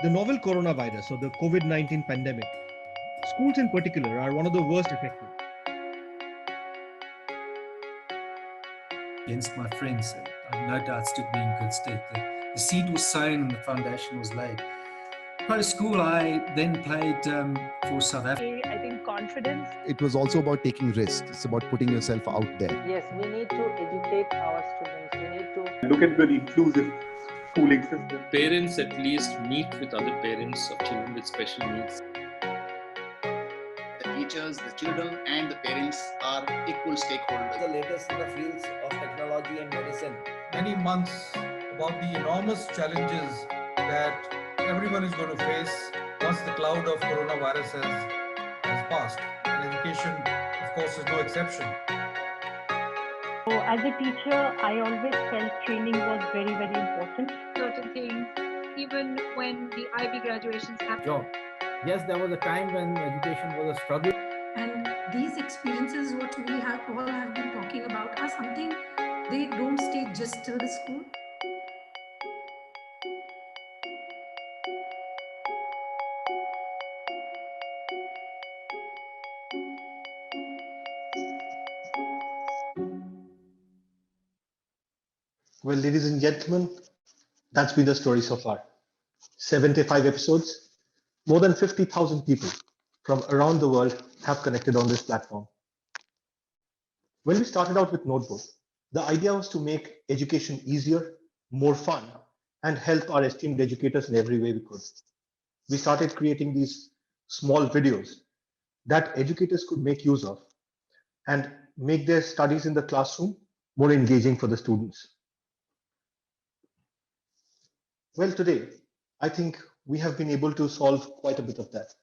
The novel coronavirus or the COVID-19 pandemic, schools in particular are one of the worst affected. Against my friends, I've no doubt stood me in good stead. The seed was sown and the foundation was laid. Post school, I then played for South Africa. I think confidence. It was also about taking risks. It's about putting yourself out there. Yes, we need to educate our students. We need to look at the inclusive schooling system. Parents at least meet with other parents of children with special needs. The teachers, the children and the parents are equal stakeholders. The latest in the fields of technology and medicine. Many months about the enormous challenges that everyone is going to face once the cloud of coronavirus has passed. And education, of course, is no exception. So as a teacher, I always felt training was very, very important. Certain things, even when the IB graduations happened. Job. Yes, there was a time when education was a struggle. And these experiences, what we have all have been talking about, are something they don't stay just till the school. Well, ladies and gentlemen, that's been the story so far. 75 episodes, more than 50,000 people from around the world have connected on this platform. When we started out with Notebook, the idea was to make education easier, more fun, and help our esteemed educators in every way we could. We started creating these small videos that educators could make use of and make their studies in the classroom more engaging for the students. Well, today, I think we have been able to solve quite a bit of that.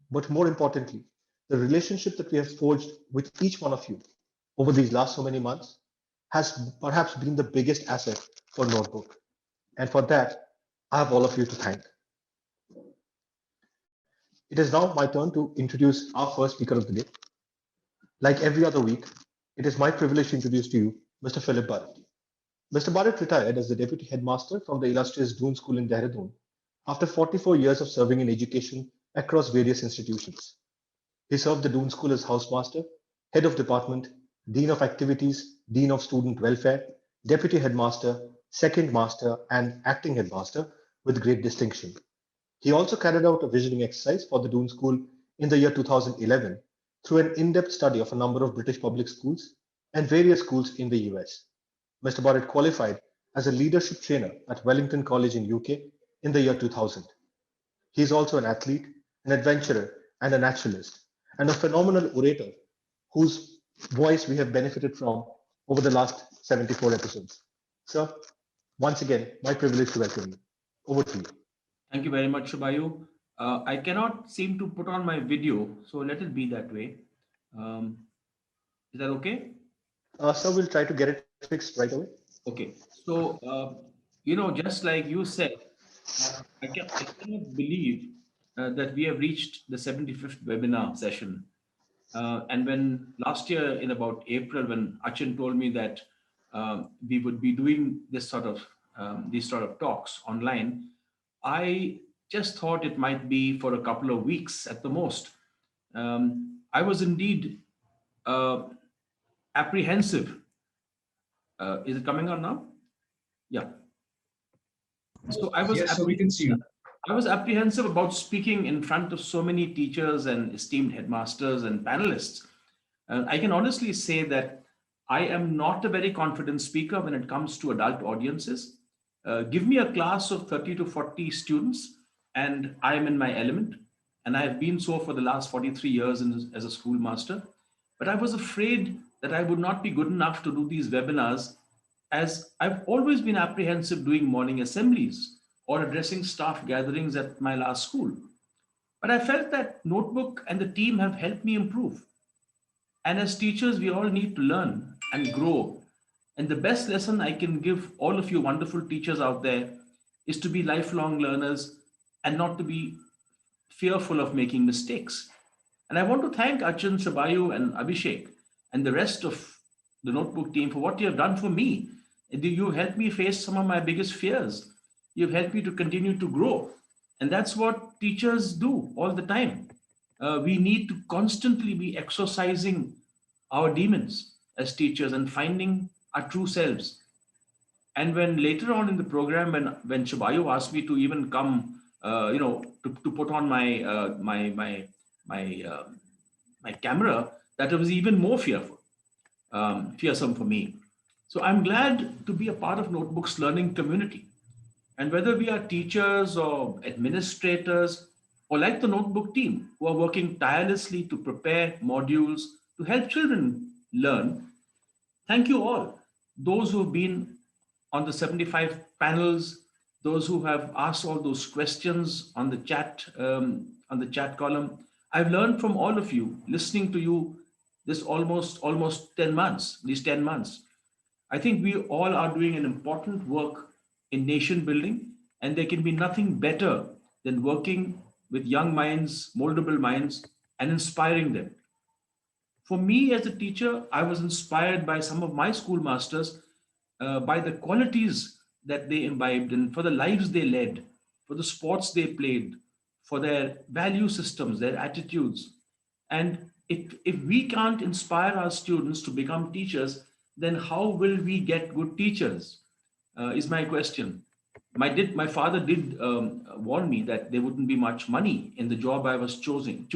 But more importantly, the relationship that we have forged with each one of you over these last so many months has perhaps been the biggest asset for Notebook. And for that, I have all of you to thank. It is now my turn to introduce our first speaker of the day. Like every other week, it is my privilege to introduce to you Mr. Philip Burrett. Mr. Burrett retired as the Deputy Headmaster from the illustrious Doon School in Dehradun after 44 years of serving in education across various institutions. He served the Doon School as Housemaster, Head of Department, Dean of Activities, Dean of Student Welfare, Deputy Headmaster, Second Master, and Acting Headmaster with great distinction. He also carried out a visioning exercise for the Doon School in the year 2011 through an in-depth study of a number of British public schools and various schools in the US. Mr. Burrett qualified as a leadership trainer at Wellington College in UK in the year 2000. He is also an athlete, an adventurer, and a naturalist, and a phenomenal orator whose voice we have benefited from over the last 74 episodes. Sir, once again, my privilege to welcome you. Over to you. Thank you very much, Shubayu. I cannot seem to put on my video, so let it be that way. Is that okay? Sir, we'll try to get it fixed right away. Okay. So, just like you said, I cannot believe that we have reached the 75th webinar session. And when last year in about April, when Achin told me that we would be doing these sort of talks online, I just thought it might be for a couple of weeks at the most. I was indeed apprehensive. Is it coming on now? Yeah. So I was. Yes, so we can see you. I was apprehensive about speaking in front of so many teachers and esteemed headmasters and panelists. I can honestly say that I am not a very confident speaker when it comes to adult audiences. Give me a class of 30 to 40 students and I am in my element. And I have been so for the last 43 years as a schoolmaster. But I was afraid that I would not be good enough to do these webinars, as I've always been apprehensive doing morning assemblies or addressing staff gatherings at my last school. But I felt that Notebook and the team have helped me improve. And as teachers, we all need to learn and grow. And the best lesson I can give all of you wonderful teachers out there is to be lifelong learners and not to be fearful of making mistakes. And I want to thank Achin, Shubayu, and Abhishek and the rest of the Notebook team for what you have done for me. You've helped me face some of my biggest fears. You've helped me to continue to grow. And that's what teachers do all the time. We need to constantly be exercising our demons as teachers and finding our true selves. And when later on in the program, when Shabayu asked me to even come, to put on my camera, that was even more fearsome for me. So I'm glad to be a part of Notebook's learning community. And whether we are teachers or administrators, or like the Notebook team, who are working tirelessly to prepare modules to help children learn, thank you all. Those who have been on the 75 panels, those who have asked all those questions on the chat column. I've learned from all of you, listening to you this almost 10 months, these 10 months. I think we all are doing an important work in nation building, and there can be nothing better than working with young minds, moldable minds, and inspiring them. For me as a teacher, I was inspired by some of my schoolmasters, by the qualities that they imbibed and for the lives they led, for the sports they played, for their value systems, their attitudes. And if we can't inspire our students to become teachers, then how will we get good teachers? Is my question. My father did warn me that there wouldn't be much money in the job I was choosing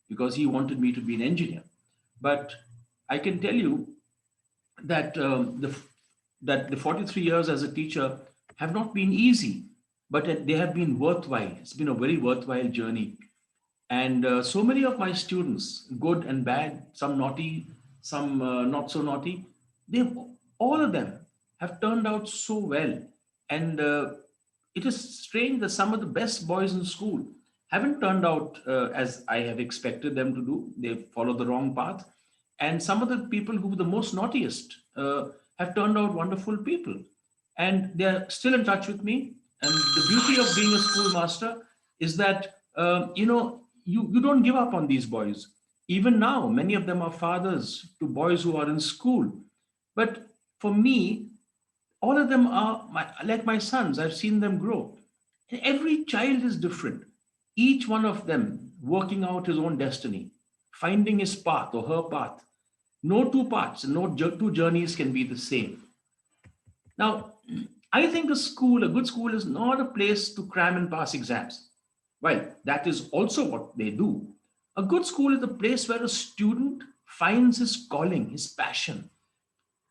because he wanted me to be an engineer. But I can tell you that the 43 years as a teacher have not been easy, but they have been worthwhile. It's been a very worthwhile journey. And so many of my students, good and bad, some naughty, some not so naughty, all of them have turned out so well. And it is strange that some of the best boys in school haven't turned out as I have expected them to do. They've followed the wrong path. And some of the people who were the most naughtiest have turned out wonderful people. And they're still in touch with me. And the beauty of being a schoolmaster is that, you don't give up on these boys. Even now, many of them are fathers to boys who are in school. But for me, all of them are like my sons. I've seen them grow. And every child is different. Each one of them working out his own destiny, finding his path or her path. No two paths, no two journeys can be the same. Now, I think a good school is not a place to cram and pass exams. Well, that is also what they do. A good school is a place where a student finds his calling, his passion,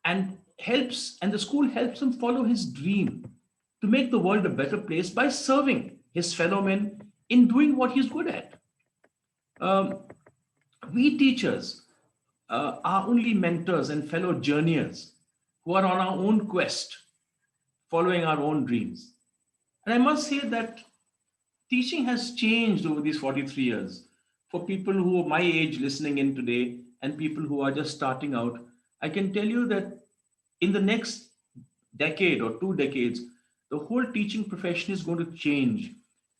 and the school helps him follow his dream to make the world a better place by serving his fellow men in doing what he's good at. We teachers are only mentors and fellow journeyers who are on our own quest, following our own dreams. And I must say that teaching has changed over these 43 years. For people who are my age listening in today and people who are just starting out, I can tell you that in the next decade or 2 decades, the whole teaching profession is going to change.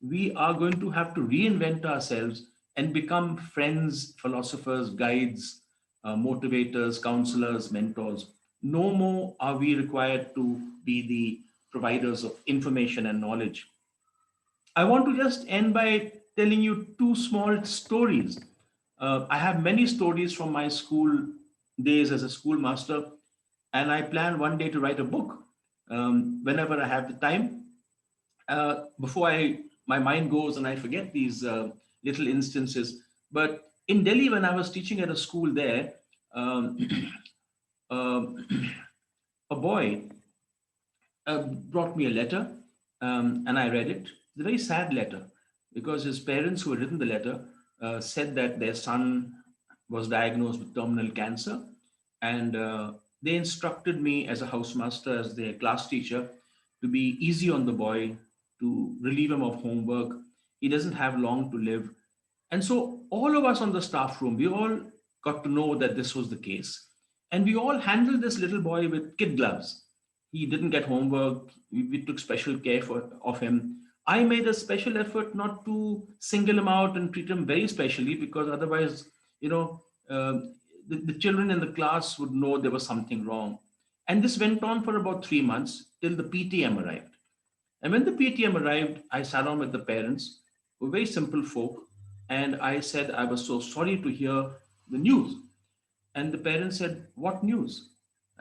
We are going to have to reinvent ourselves and become friends, philosophers, guides, motivators, counselors, mentors. No more are we required to be the providers of information and knowledge. I want to just end by telling you 2 small stories. I have many stories from my school days as a schoolmaster, and I plan one day to write a book whenever I have the time. Before my mind goes and I forget these little instances. But in Delhi, when I was teaching at a school there, a boy brought me a letter, and I read it. It's a very sad letter because his parents who had written the letter said that their son was diagnosed with terminal cancer, and they instructed me as a housemaster, as their class teacher, to be easy on the boy, to relieve him of homework. He doesn't have long to live. And so all of us on the staff room, we all got to know that this was the case. And we all handled this little boy with kid gloves. He didn't get homework. We took special care of him. I made a special effort not to single him out and treat him very specially, because otherwise, the children in the class would know there was something wrong. And this went on for about 3 months till the PTM arrived. And when the PTM arrived, I sat down with the parents, who were very simple folk, and I said I was so sorry to hear the news. And the parents said, "What news?"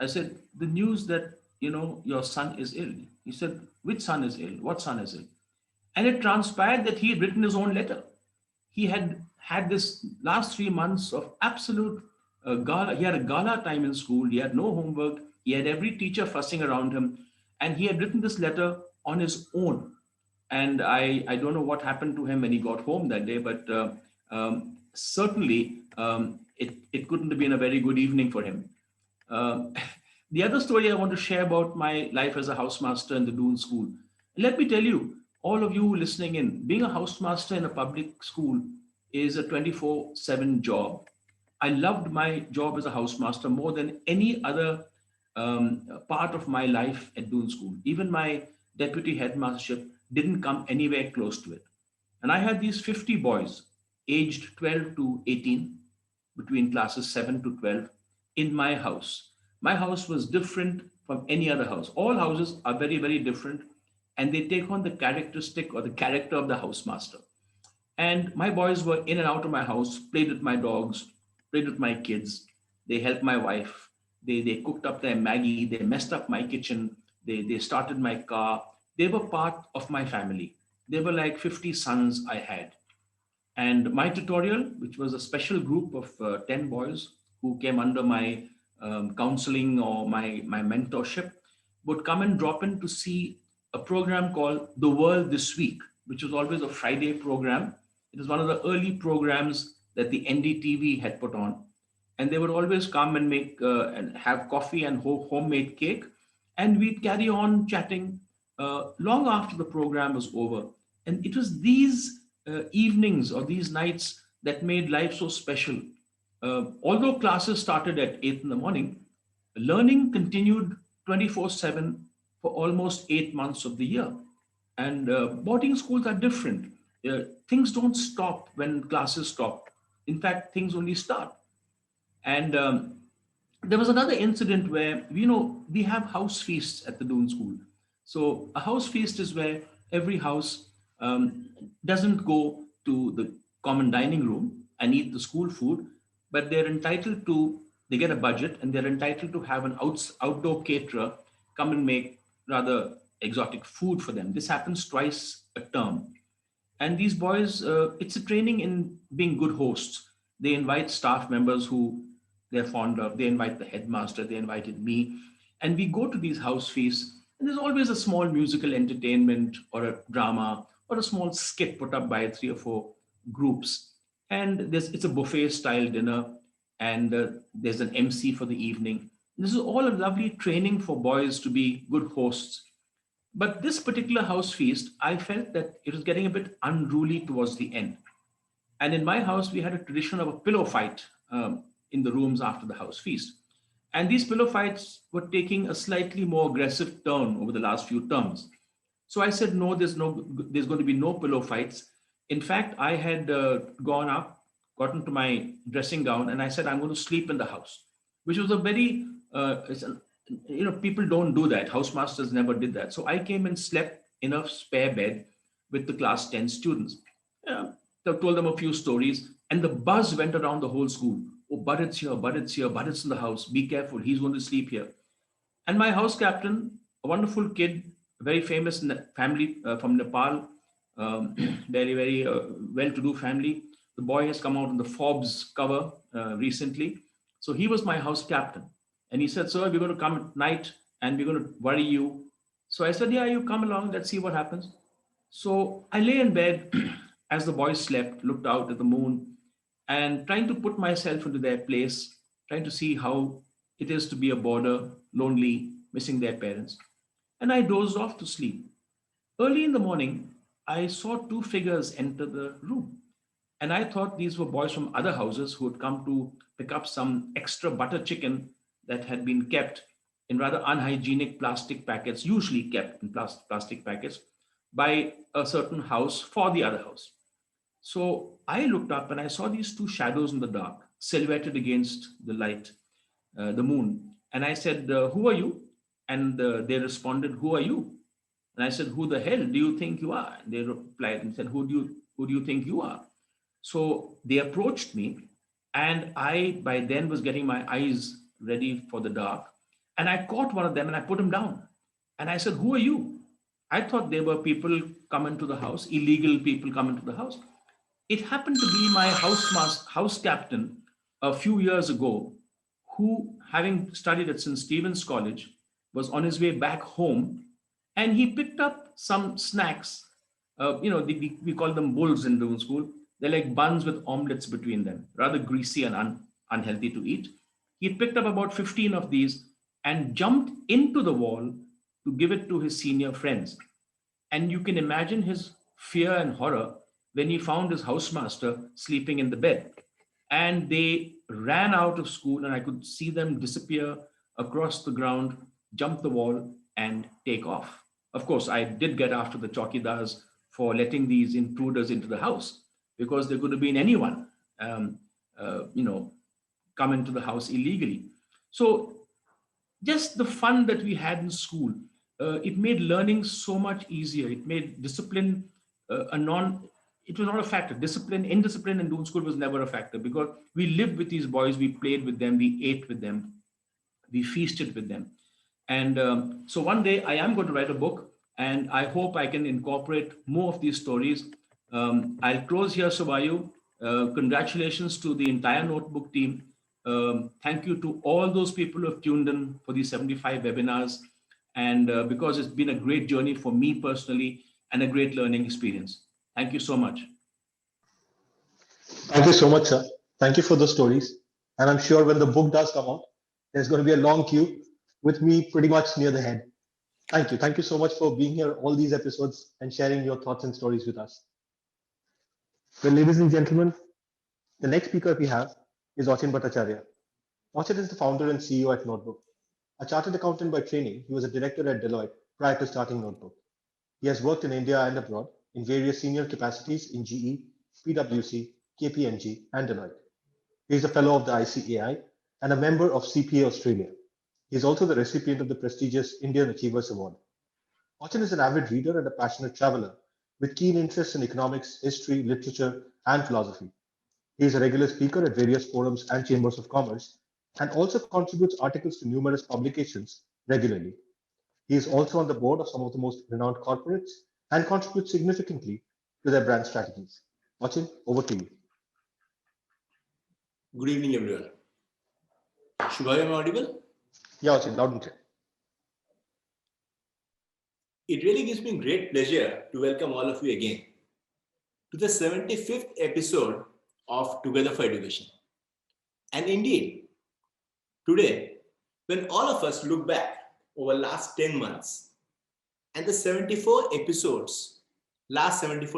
I said, "The news that, your son is ill." He said, "Which son is ill? What son is ill?" And it transpired that he had written his own letter. He had had this last 3 months of absolute gala. He had a gala time in school. He had no homework. He had every teacher fussing around him. And he had written this letter on his own. And I don't know what happened to him when he got home that day, but certainly it couldn't have been a very good evening for him. The other story I want to share about my life as a housemaster in the Doon school. Let me tell you, all of you listening in, being a housemaster in a public school is a 24/7 job. I loved my job as a housemaster more than any other part of my life at Doon school. Even my deputy headmastership didn't come anywhere close to it. And I had these 50 boys aged 12 to 18, between classes 7 to 12, in my house. My house was different from any other house. All houses are very, very different, and they take on the characteristic or the character of the housemaster. And my boys were in and out of my house, played with my dogs, played with my kids. They helped my wife. They cooked up their Maggie. They messed up my kitchen. They started my car. They were part of my family. They were like 50 sons I had. And my tutorial, which was a special group of 10 boys who came under my counseling or my mentorship, would come and drop in to see a program called The World This Week, which was always a Friday program. It was one of the early programs that the NDTV had put on. And they would always come and make and have coffee and homemade cake. And we'd carry on chatting long after the program was over. And it was these evenings or these nights that made life so special. Although classes started at 8 in the morning, learning continued 24/7 for almost 8 months of the year. And boarding schools are different. Things don't stop when classes stop. In fact, things only start. And there was another incident where, we have house feasts at the Doon school. So a house feast is where every house doesn't go to the common dining room and eat the school food, but they get a budget and they're entitled to have an outdoor caterer come and make rather exotic food for them. This happens twice a term. And these boys, it's a training in being good hosts. They invite staff members who they're fond of. They invite the headmaster. They invited me. And we go to these house feasts. And there's always a small musical entertainment or a drama or a small skit put up by 3 or 4 groups. And it's a buffet style dinner. And there's an MC for the evening. This is all a lovely training for boys to be good hosts. But this particular house feast, I felt that it was getting a bit unruly towards the end. And in my house, we had a tradition of a pillow fight in the rooms after the house feast. And these pillow fights were taking a slightly more aggressive turn over the last few terms. So I said, no, there's going to be no pillow fights. In fact, I had gotten to my dressing gown, and I said, I'm going to sleep in the house, which was a very, people don't do that. Housemasters never did that. So I came and slept in a spare bed with the class 10 students. I told them a few stories, and the buzz went around the whole school. Oh, Burrett's here, Burrett's here, Burrett's in the house. Be careful, he's going to sleep here. And my house captain, a wonderful kid, very famous family from Nepal, very, very well-to-do family. The boy has come out on the Forbes cover recently. So he was my house captain. And he said, sir, we're going to come at night and we're going to worry you. So I said, yeah, you come along, let's see what happens. So I lay in bed as the boys slept, looked out at the moon, and trying to put myself into their place, trying to see how it is to be a boarder, lonely, missing their parents. And I dozed off to sleep. Early in the morning, I saw 2 figures enter the room. And I thought these were boys from other houses who had come to pick up some extra butter chicken that had been kept in rather unhygienic plastic packets, usually kept in plastic packets, by a certain house for the other house. So I looked up and I saw these 2 shadows in the dark, silhouetted against the light, the moon. And I said, who are you? And they responded, who are you? And I said, who the hell do you think you are? And they replied and said, who do you think you are? So they approached me, and I, by then, was getting my eyes ready for the dark. And I caught one of them and I put him down. And I said, who are you? I thought they were people coming to the house, illegal people coming to the house. It happened to be my house captain a few years ago, who, having studied at St. Stephen's College, was on his way back home, and he picked up some snacks. We call them bulls in Doon school. They're like buns with omelets between them, rather greasy and unhealthy to eat. He picked up about 15 of these and jumped into the wall to give it to his senior friends. And you can imagine his fear and horror when he found his housemaster sleeping in the bed. And they ran out of school, and I could see them disappear across the ground, jump the wall, and take off. Of course, I did get after the chowkidars for letting these intruders into the house, because there could have been anyone, come into the house illegally. So just the fun that we had in school, it made learning so much easier. It made discipline it was not a factor. Indiscipline in Doon school was never a factor, because we lived with these boys, we played with them, we ate with them, we feasted with them. And so one day I am going to write a book, and I hope I can incorporate more of these stories. I'll close here, Subayu. Congratulations to the entire Notebook team. Thank you to all those people who have tuned in for these 75 webinars. And because it's been a great journey for me personally and a great learning experience. Thank you so much. Thank you so much, sir. Thank you for the stories. And I'm sure when the book does come out, there's going to be a long queue with me pretty much near the head. Thank you. Thank you so much for being here all these episodes and sharing your thoughts and stories with us. Well, ladies and gentlemen, the next speaker we have is Achin Bhattacharyya. Achin is the founder and CEO at Notebook. A chartered accountant by training, he was a director at Deloitte prior to starting Notebook. He has worked in India and abroad in various senior capacities in GE, PwC, KPMG, and Deloitte. He is a fellow of the ICAI and a member of CPA Australia. He is also the recipient of the prestigious Indian Achievers Award. Achin is an avid reader and a passionate traveler with keen interests in economics, history, literature, and philosophy. He is a regular speaker at various forums and chambers of commerce, and also contributes articles to numerous publications regularly. He is also on the board of some of the most renowned corporates and contributes significantly to their brand strategies. Achin, over to you. Good evening, everyone. Shubhayu, am I audible? Yeah, Achin, loud and clear. It really gives me great pleasure to welcome all of you again to the 75th episode of Together for Education. And indeed, today, when all of us look back over the last 10 months and the last 74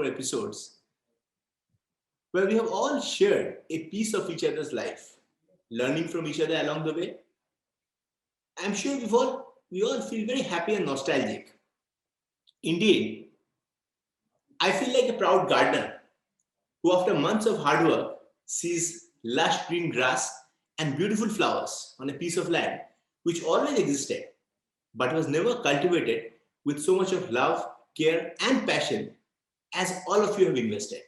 episodes, where we have all shared a piece of each other's life, learning from each other along the way, I'm sure we all feel very happy and nostalgic. Indeed, I feel like a proud gardener who, after months of hard work, sees lush green grass and beautiful flowers on a piece of land which always existed, but was never cultivated with so much of love, care, and passion as all of you have invested.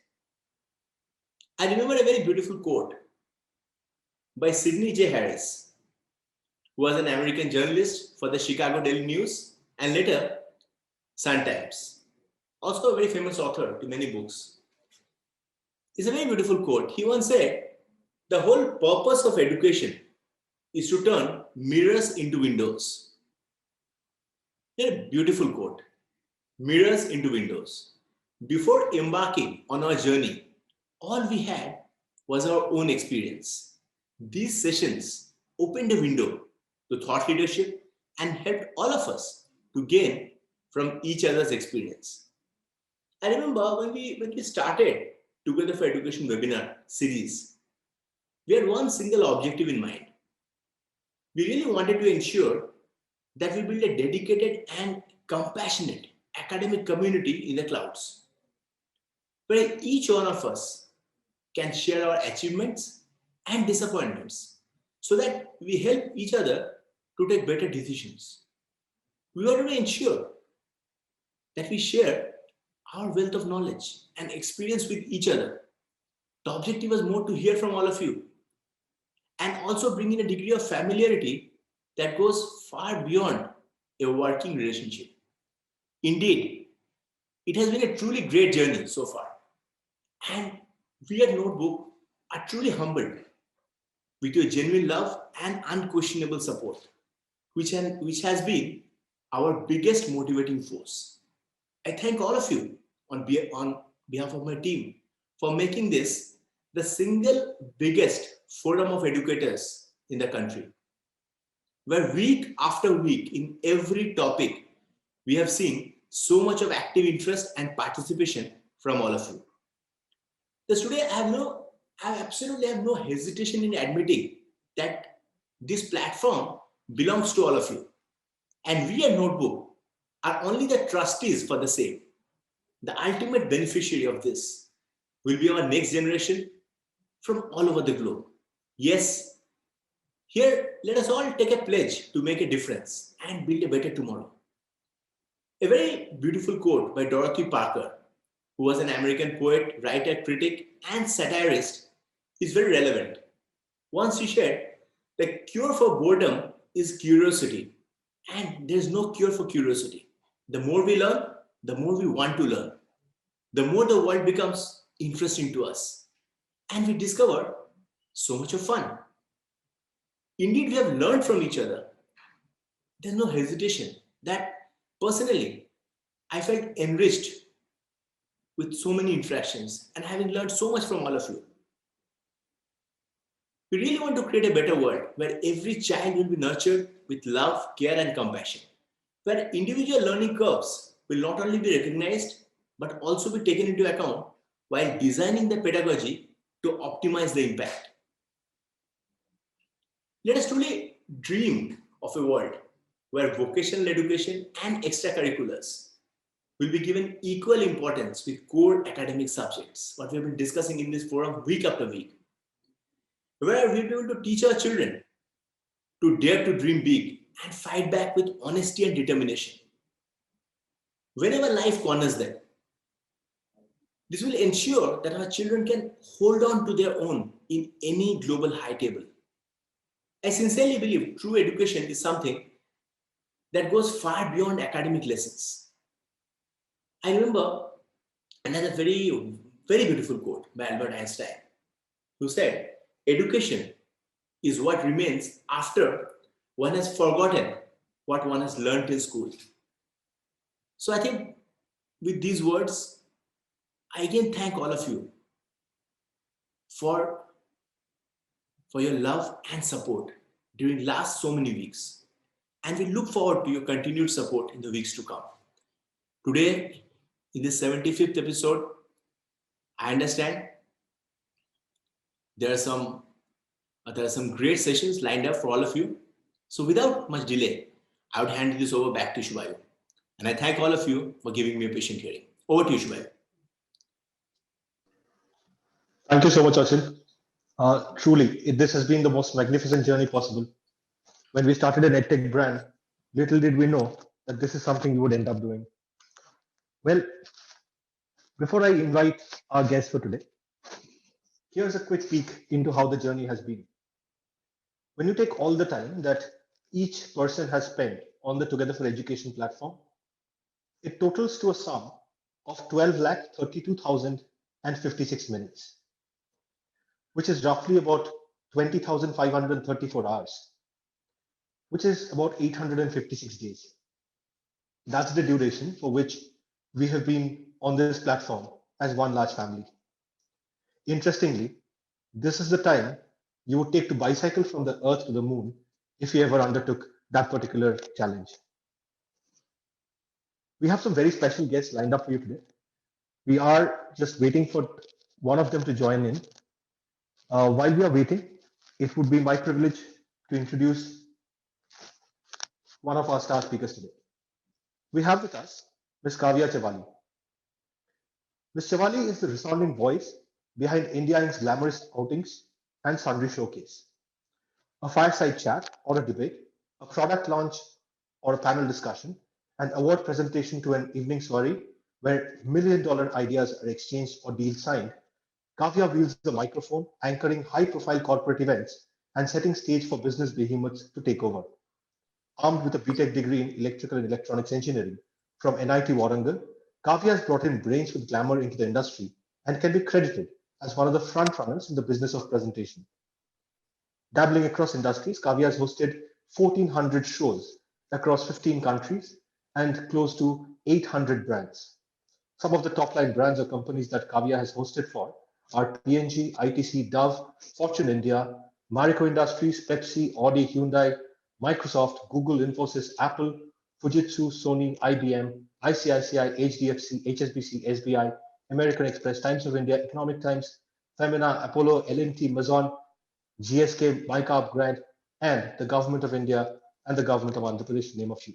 I remember a very beautiful quote by Sidney J. Harris, who was an American journalist for the Chicago Daily News and later Sun Times. Also a very famous author to many books. It's a very beautiful quote. He once said, "The whole purpose of education is to turn mirrors into windows." A beautiful quote. Mirrors into windows. Before embarking on our journey, all we had was our own experience. These sessions opened a window to thought leadership and helped all of us to gain from each other's experience. I remember when we started Together for Education webinar series, we had one single objective in mind. We really wanted to ensure that we build a dedicated and compassionate academic community in the clouds, where each one of us can share our achievements and disappointments so that we help each other to take better decisions. We wanted to ensure that we share our wealth of knowledge and experience with each other. The objective was more to hear from all of you and also bring in a degree of familiarity that goes far beyond a working relationship. Indeed, it has been a truly great journey so far. And we at Notebook are truly humbled with your genuine love and unquestionable support, which has been our biggest motivating force. I thank all of you on behalf of my team for making this the single biggest forum of educators in the country, where week after week in every topic, we have seen so much of active interest and participation from all of you. Thus today, I absolutely have no hesitation in admitting that this platform belongs to all of you. And we at Notebook are only the trustees for the same. The ultimate beneficiary of this will be our next generation from all over the globe. Yes, here let us all take a pledge to make a difference and build a better tomorrow. A very beautiful quote by Dorothy Parker, who was an American poet, writer, critic, and satirist, is very relevant. Once she said, the cure for boredom is curiosity, and there's no cure for curiosity. The more we learn, the more we want to learn. The more the world becomes interesting to us, and we discover so much of fun. Indeed, we have learned from each other. There's no hesitation that personally, I felt enriched with so many interactions and having learned so much from all of you. We really want to create a better world where every child will be nurtured with love, care, and compassion, where individual learning curves will not only be recognized but also be taken into account while designing the pedagogy to optimize the impact. Let us truly dream of a world where vocational education and extracurriculars will be given equal importance with core academic subjects, what we have been discussing in this forum week after week, where we'll be able to teach our children to dare to dream big and fight back with honesty and determination. Whenever life corners them, this will ensure that our children can hold on to their own in any global high table. I sincerely believe true education is something that goes far beyond academic lessons. I remember another very, very beautiful quote by Albert Einstein, who said, education is what remains after one has forgotten what one has learned in school. So I think with these words, I again thank all of you for your love and support during last so many weeks. And we look forward to your continued support in the weeks to come. Today, in this 75th episode, I understand there are some great sessions lined up for all of you. So without much delay, I would hand this over back to Shubayu. And I thank all of you for giving me a patient hearing. Over to you, Shubayu. Thank you so much, Achin. Truly, this has been the most magnificent journey possible. When we started an EdTech brand, little did we know that this is something we would end up doing. Well, before I invite our guests for today, here's a quick peek into how the journey has been. When you take all the time that each person has spent on the Together for Education platform, it totals to a sum of 12,32,056 minutes, which is roughly about 20,534 hours, which is about 856 days. That's the duration for which we have been on this platform as one large family. Interestingly, this is the time you would take to bicycle from the Earth to the Moon if you ever undertook that particular challenge. We have some very special guests lined up for you today. We are just waiting for one of them to join in. While we are waiting, it would be my privilege to introduce one of our star speakers today. We have with us Ms. Kavea Chavali. Ms. Chavali is the resounding voice behind India Inc.'s glamorous outings and sundry showcase. A fireside chat or a debate, a product launch or a panel discussion, an award presentation to an evening soiree where $1 million ideas are exchanged or deals signed, Kavea wields the microphone, anchoring high-profile corporate events and setting stage for business behemoths to take over. Armed with a BTech degree in electrical and electronics engineering from NIT Warangal, Kavea has brought in brains with glamour into the industry and can be credited as one of the frontrunners in the business of presentation. Dabbling across industries, Kavea has hosted 1,400 shows across 15 countries and close to 800 brands. Some of the top-line brands or companies that Kavea has hosted for are P&G, ITC, Dove, Fortune India, Marico Industries, Pepsi, Audi, Hyundai, Microsoft, Google, Infosys, Apple, Fujitsu, Sony, IBM, ICICI, HDFC, HSBC, SBI, American Express, Times of India, Economic Times, Femina, Apollo, L&T, Amazon, GSK, Mycarb Grant, and the Government of India and the Government of Andhra Pradesh, to name a few.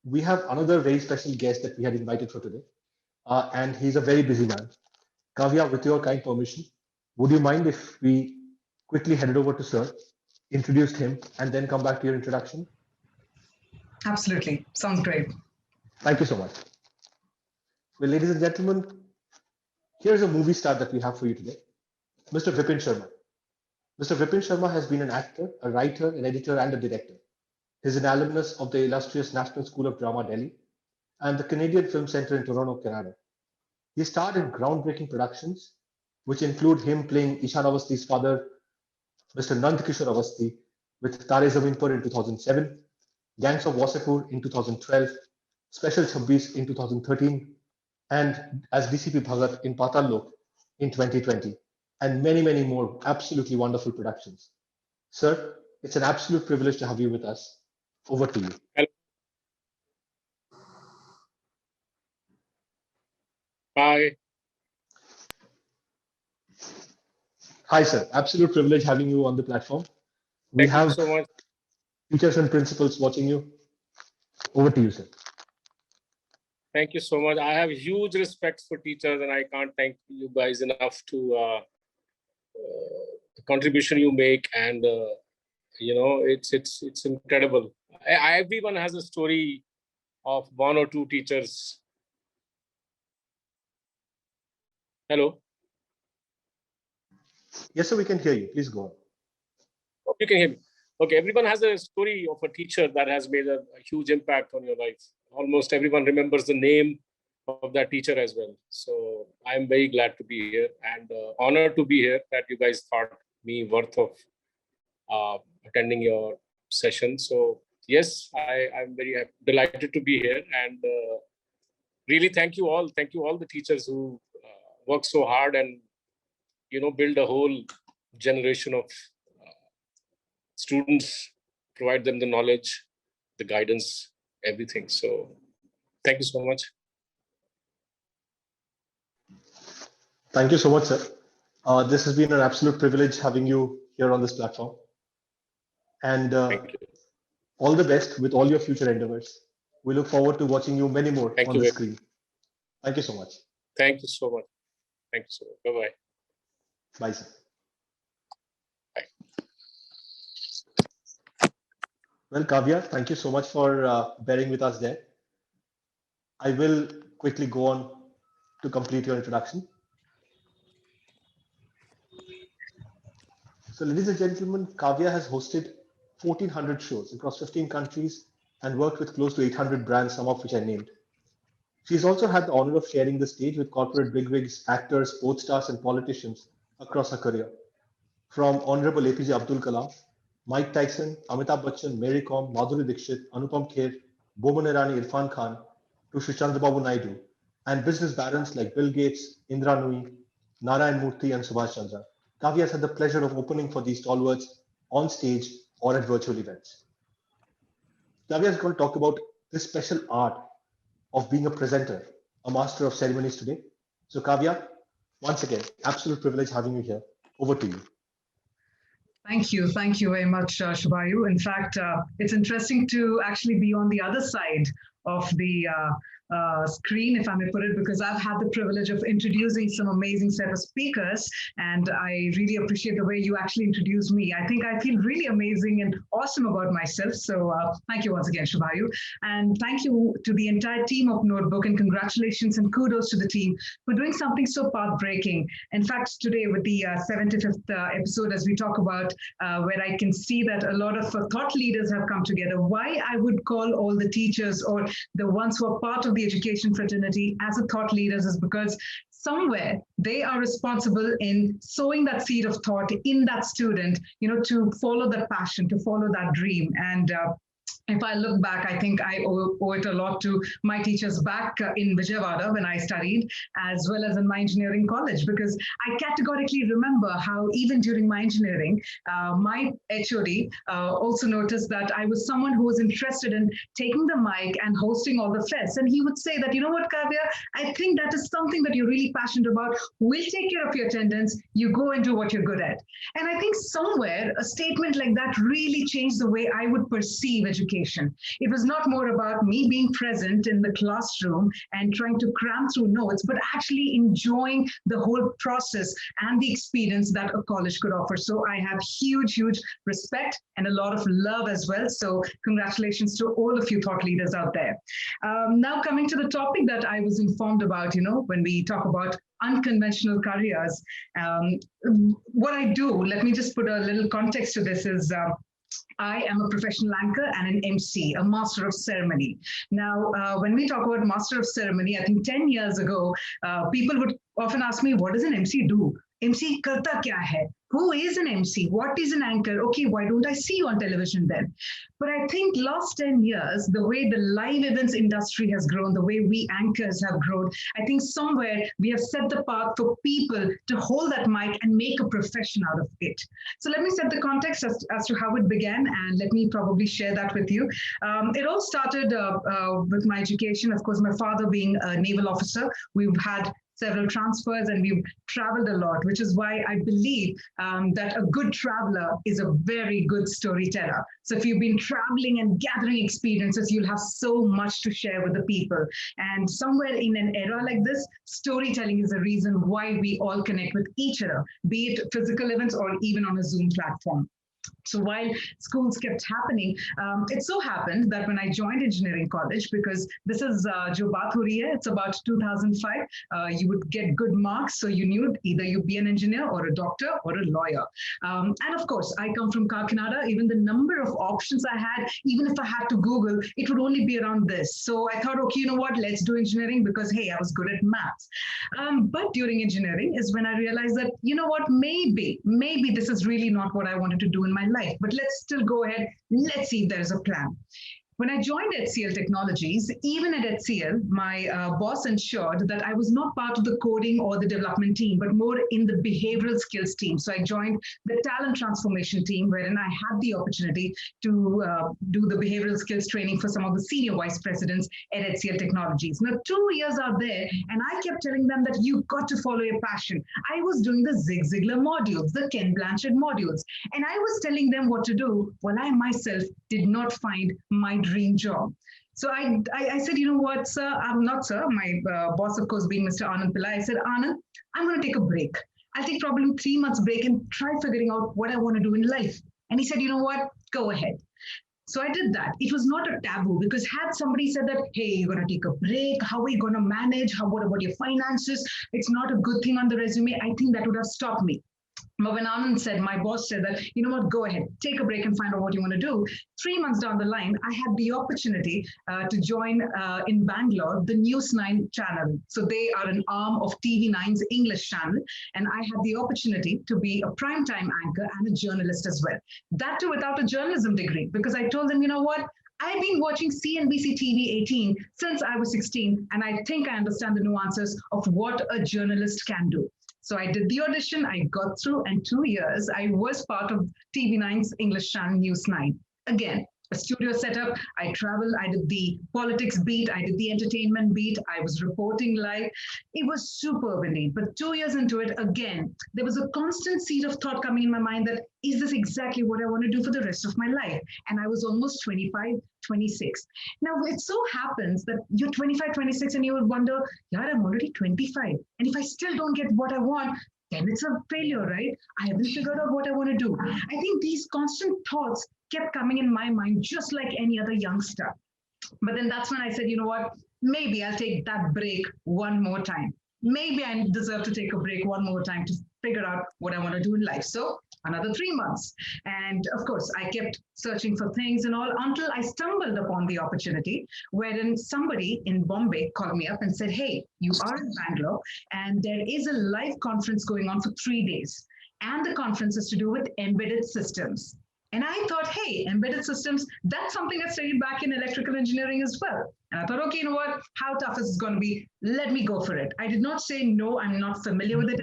We have another very special guest that we had invited for today, and he's a very busy man. Kavea, with your kind permission, would you mind if we quickly headed over to Sir, introduced him, and then come back to your introduction? Absolutely. Sounds great. Thank you so much. Well, ladies and gentlemen, here's a movie star that we have for you today, Mr. Vipin Sharma. Mr. Vipin Sharma has been an actor, a writer, an editor, and a director. He's an alumnus of the illustrious National School of Drama, Delhi, and the Canadian Film Centre in Toronto, Canada. He starred in groundbreaking productions, which include him playing Ishan Awasthi's father, Mr. Nand Kishore Awasthi, with Tare Zameen Par in 2007, Gangs of Wasseypur in 2012, Special Chhabbis in 2013, and as DCP Bhagat in Patal Lok in 2020, and many, many more absolutely wonderful productions. Sir, it's an absolute privilege to have you with us. Over to you. Hello. Hi. Hi, sir. Absolute privilege having you on the platform. Thank you so much. Teachers and principals watching you. Over to you, sir. Thank you so much. I have huge respect for teachers, and I can't thank you guys enough to the contribution you make, and you know, it's incredible. Everyone has a story of one or two teachers. Hello. Yes, sir, we can hear you. Please go on. You can hear me. Okay, everyone has a story of a teacher that has made a huge impact on your life. Almost everyone remembers the name of that teacher as well. So I'm very glad to be here and honored to be here, that you guys thought me worth of attending your session. So yes, I'm very delighted to be here, and really thank you all the teachers who work so hard and, you know, build a whole generation of students, provide them the knowledge, the guidance, everything. So thank you so much. Thank you so much, sir. This has been an absolute privilege having you here on this platform. And all the best with all your future endeavors. We look forward to watching you many more on the screen. Thank you so much. Thank you so much. Thank you so much. Bye-bye. Bye, sir. Well, Kavea, thank you so much for bearing with us there. I will quickly go on to complete your introduction. So, ladies and gentlemen, Kavea has hosted 1,400 shows across 15 countries and worked with close to 800 brands, some of which I named. She's also had the honor of sharing the stage with corporate bigwigs, actors, sports stars, and politicians across her career. From Honorable APJ Abdul Kalam, Mike Tyson, Amitabh Bachchan, Mary Kom, Madhuri Dixit, Anupam Kher, Boman Irani, Irfan Khan, to Shri Chandrababu Naidu, and business barons like Bill Gates, Indra Nooyi, Narayan Murthy, and Subhash Chandra. Kavea has had the pleasure of opening for these stalwarts on stage or at virtual events. Kavea is going to talk about this special art of being a presenter, a master of ceremonies today. So Kavea, once again, absolute privilege having you here. Over to you. Thank you. Thank you very much, Shubhayu. In fact, it's interesting to actually be on the other side of the screen, if I may put it, because I've had the privilege of introducing some amazing set of speakers, and I really appreciate the way you actually introduced me. I think I feel really amazing and awesome about myself. So thank you once again, Shubhayu. And thank you to the entire team of Notebook, and congratulations and kudos to the team for doing something so path-breaking. In fact, today with the 75th episode, as we talk about, where I can see that a lot of thought leaders have come together. Why I would call all the teachers or the ones who are part of the education fraternity as a thought leaders is because somewhere they are responsible in sowing that seed of thought in that student, to follow that passion, to follow that dream. And if I look back, I think I owe it a lot to my teachers back in Vijayawada when I studied, as well as in my engineering college, because I categorically remember how even during my engineering, my HOD also noticed that I was someone who was interested in taking the mic and hosting all the fests. And he would say that, you know what, Kavea, I think that is something that you're really passionate about. We'll take care of your attendance. You go and do what you're good at. And I think somewhere a statement like that really changed the way I would perceive education. It was not more about me being present in the classroom and trying to cram through notes, but actually enjoying the whole process and the experience that a college could offer. So I have huge respect and a lot of love as well. So congratulations to all of you thought leaders out there. Now coming to the topic that I was informed about, when we talk about unconventional careers, what I do, let me just put a little context to this, is I am a professional anchor and an MC, a master of ceremony. Now, when we talk about master of ceremony, I think 10 years ago, people would often ask me, what does an MC do? MC karta kya hai? Who is an MC? What is an anchor? Okay, why don't I see you on television then? But I think last 10 years, the way the live events industry has grown, the way we anchors have grown, I think somewhere we have set the path for people to hold that mic and make a profession out of it. So let me set the context as to how it began, and let me probably share that with you. It all started with my education. Of course, my father being a naval officer, we've had several transfers and we've traveled a lot, which is why I believe that a good traveler is a very good storyteller. So if you've been traveling and gathering experiences, you'll have so much to share with the people. And somewhere in an era like this, storytelling is the reason why we all connect with each other, be it physical events or even on a Zoom platform. So while schools kept happening, it so happened that when I joined engineering college, because this is jo baat ho rahi hai, it's about 2005, you would get good marks. So you knew either you'd be an engineer or a doctor or a lawyer. And of course, I come from Kakinada. Even the number of options I had, even if I had to Google, it would only be around this. So I thought, okay, you know what, let's do engineering because, hey, I was good at maths. But during engineering is when I realized that, you know what, maybe this is really not what I wanted to do in my life, but let's still go ahead. Let's see if there's a plan. When I joined HCL Technologies, even at HCL, my boss ensured that I was not part of the coding or the development team, but more in the behavioral skills team. So I joined the talent transformation team, wherein I had the opportunity to do the behavioral skills training for some of the senior vice presidents at HCL Technologies. Now, 2 years out there, and I kept telling them that you've got to follow your passion. I was doing the Zig Ziglar modules, the Ken Blanchard modules, and I was telling them what to do while I myself did not find my dream job. So I said, you know what, sir, I'm not, sir. My boss, of course, being Mr. Anand Pillai, I said, Anand, I'm going to take a break. I'll take probably 3 months break and try figuring out what I want to do in life. And he said, you know what, go ahead. So I did that. It was not a taboo because had somebody said that, hey, you're going to take a break, how are you going to manage? What about your finances? It's not a good thing on the resume. I think that would have stopped me. But when Anand said, my boss said that, you know what, go ahead, take a break and find out what you want to do. 3 months down the line, I had the opportunity to join in Bangalore, the News 9 channel. So they are an arm of TV9's English channel. And I had the opportunity to be a primetime anchor and a journalist as well. That too without a journalism degree, because I told them, you know what, I've been watching CNBC TV 18 since I was 16, and I think I understand the nuances of what a journalist can do. So I did the audition, I got through, and 2 years, I was part of TV9's English channel News 9. Again, a studio setup. I traveled. I did the politics beat. I did the entertainment beat. I was reporting live. It was superb indeed. But 2 years into it, again, there was a constant seed of thought coming in my mind that, is this exactly what I want to do for the rest of my life? And I was almost 25, 26. Now, it so happens that you're 25, 26, and you would wonder, yeah, I'm already 25. And if I still don't get what I want, then it's a failure, right? I haven't figured out what I want to do. I think these constant thoughts kept coming in my mind, just like any other youngster. But then that's when I said, you know what? Maybe I'll take that break one more time. Maybe I deserve to take a break one more time to figure out what I want to do in life. So another 3 months. And of course, I kept searching for things and all until I stumbled upon the opportunity wherein somebody in Bombay called me up and said, hey, you are in Bangalore and there is a live conference going on for 3 days. And the conference is to do with embedded systems. And I thought, hey, embedded systems, that's something I studied back in electrical engineering as well. And I thought, okay, you know what? How tough is it going to be? Let me go for it. I did not say, no, I'm not familiar with it.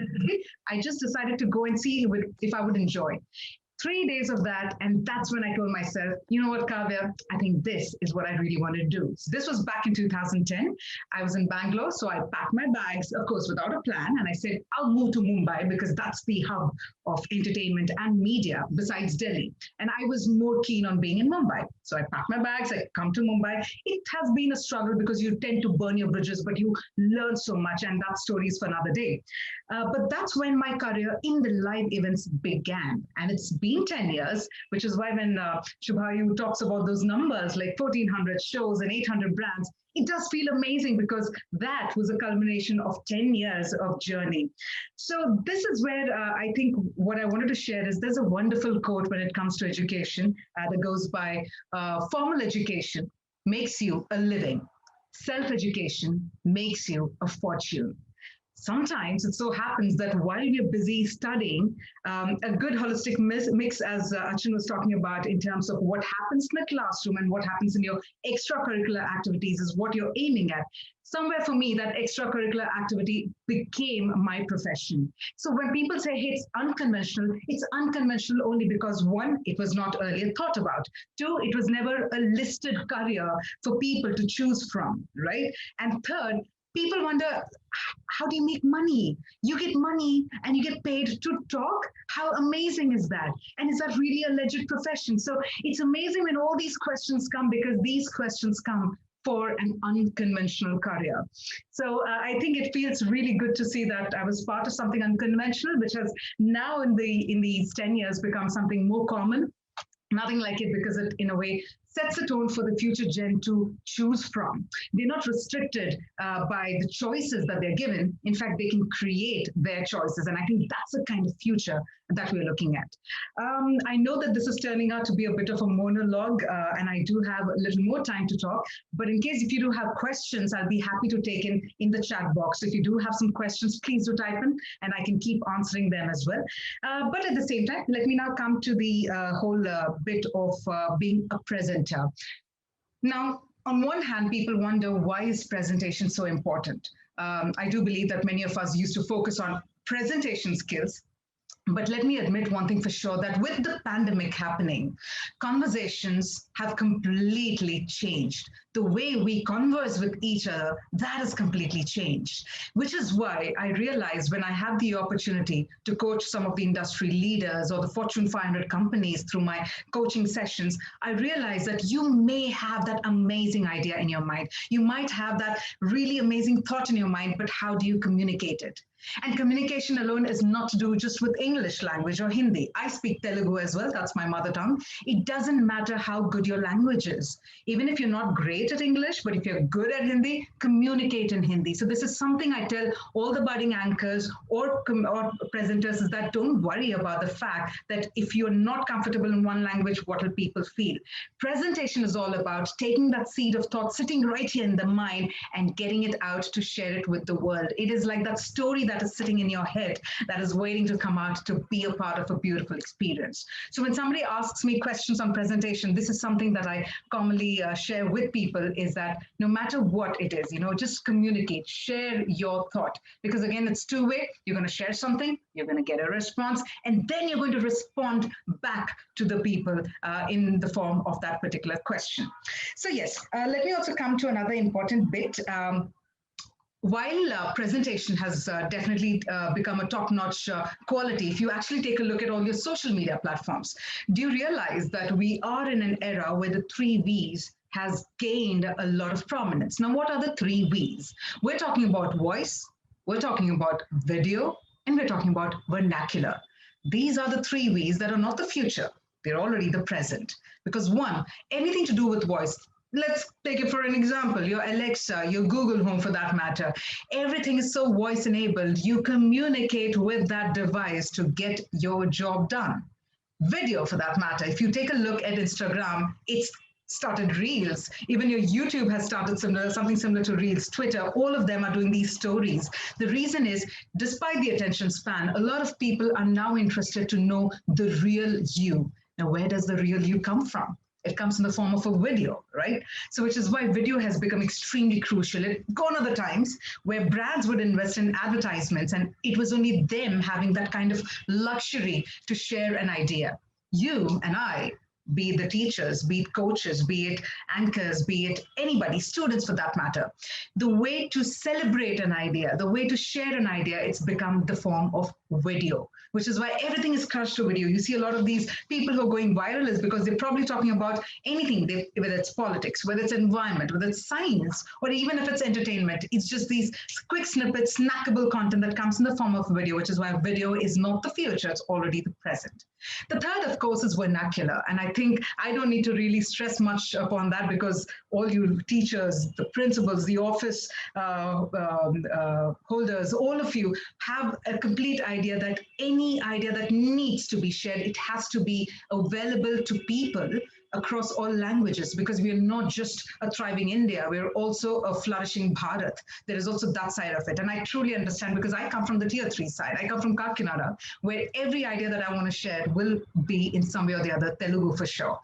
I just decided to go and see if I would enjoy. 3 days of that, and that's when I told myself, you know what, Kavea, I think this is what I really want to do. So this was back in 2010. I was in Bangalore, so I packed my bags, of course, without a plan, and I said, I'll move to Mumbai because that's the hub of entertainment and media besides Delhi. And I was more keen on being in Mumbai. So I packed my bags, I come to Mumbai. It has been a struggle because you tend to burn your bridges, but you learn so much, and that story is for another day. But that's when my career in the live events began, and it's been 10 years, which is why when Shubhayu talks about those numbers like 1,400 shows and 800 brands, it does feel amazing because that was a culmination of 10 years of journey. So this is where I think what I wanted to share is there's a wonderful quote when it comes to education that goes by formal education makes you a living. Self-education makes you a fortune. Sometimes it so happens that while we're busy studying, a good holistic mix, as Achin was talking about, in terms of what happens in the classroom and what happens in your extracurricular activities is what you're aiming at. Somewhere for me, that extracurricular activity became my profession. So when people say, hey, it's unconventional only because one, it was not earlier thought about. Two, it was never a listed career for people to choose from, right? And third, people wonder, how do you make money? You get money and you get paid to talk? How amazing is that? And is that really a legit profession? So it's amazing when all these questions come because these questions come for an unconventional career. So I think it feels really good to see that I was part of something unconventional, which has now in these 10 years become something more common. Nothing like it because it, in a way, sets a tone for the future gen to choose from. They're not restricted by the choices that they're given. In fact, they can create their choices. And I think that's the kind of future that we're looking at. I know that this is turning out to be a bit of a monologue, and I do have a little more time to talk. But in case if you do have questions, I'll be happy to take in the chat box. So if you do have some questions, please do type in, and I can keep answering them as well. But at the same time, let me now come to the whole bit of being a presenter. Now, on one hand, people wonder, why is presentation so important? I do believe that many of us used to focus on presentation skills. But let me admit one thing for sure, that with the pandemic happening, conversations have completely changed. The way we converse with each other, that has completely changed, which is why I realized when I have the opportunity to coach some of the industry leaders or the Fortune 500 companies through my coaching sessions, I realized that you may have that amazing idea in your mind. You might have that really amazing thought in your mind, but how do you communicate it? And communication alone is not to do just with English language or Hindi. I speak Telugu as well. That's my mother tongue. It doesn't matter how good your language is. Even if you're not great at English, but if you're good at Hindi, communicate in Hindi. So this is something I tell all the budding anchors or presenters, is that don't worry about the fact that if you're not comfortable in one language, what will people feel? Presentation is all about taking that seed of thought, sitting right here in the mind and getting it out to share it with the world. It is like that story that that is sitting in your head that is waiting to come out to be a part of a beautiful experience. So when somebody asks me questions on presentation, this is something that I commonly share with people, is that no matter what it is, just communicate, share your thought, because again, it's two-way. You're going to share something, you're going to get a response, and then you're going to respond back to the people in the form of that particular question. So yes, let me also come to another important bit. While presentation has definitely become a top-notch quality, if you actually take a look at all your social media platforms, do you realize that we are in an era where the 3 V's has gained a lot of prominence? Now, what are the 3 V's? We're talking about voice, we're talking about video, and we're talking about vernacular. These are the 3 V's that are not the future. They're already the present. Because one, anything to do with voice, let's take it for an example, your Alexa, your Google Home for that matter, everything is so voice enabled. You communicate with that device to get your job done. Video for that matter, if you take a look at Instagram, it's started Reels. Even your YouTube has started something similar to Reels. Twitter, all of them are doing these stories. The reason is, despite the attention span, a lot of people are now interested to know the real you. Now, where does the real you come from? It comes in the form of a video, right? So which is why video has become extremely crucial. Gone are the times where brands would invest in advertisements and it was only them having that kind of luxury to share an idea. You and I, be it the teachers, be it coaches, be it anchors, be it anybody, students for that matter, the way to celebrate an idea, the way to share an idea, it's become the form of video, which is why everything is crushed to video. You see a lot of these people who are going viral is because they're probably talking about anything, whether it's politics, whether it's environment, whether it's science, or even if it's entertainment. It's just these quick snippets, snackable content that comes in the form of video, which is why video is not the future, it's already the present. The third, of course, is vernacular. And I think I don't need to really stress much upon that because all you teachers, the principals, the office holders, all of you have a complete idea that any idea that needs to be shared, it has to be available to people across all languages, because we are not just a thriving India, we're also a flourishing Bharat. There is also that side of it. And I truly understand, because I come from the tier 3 side. I come from Kakinada, where every idea that I want to share will be in some way or the other Telugu for sure.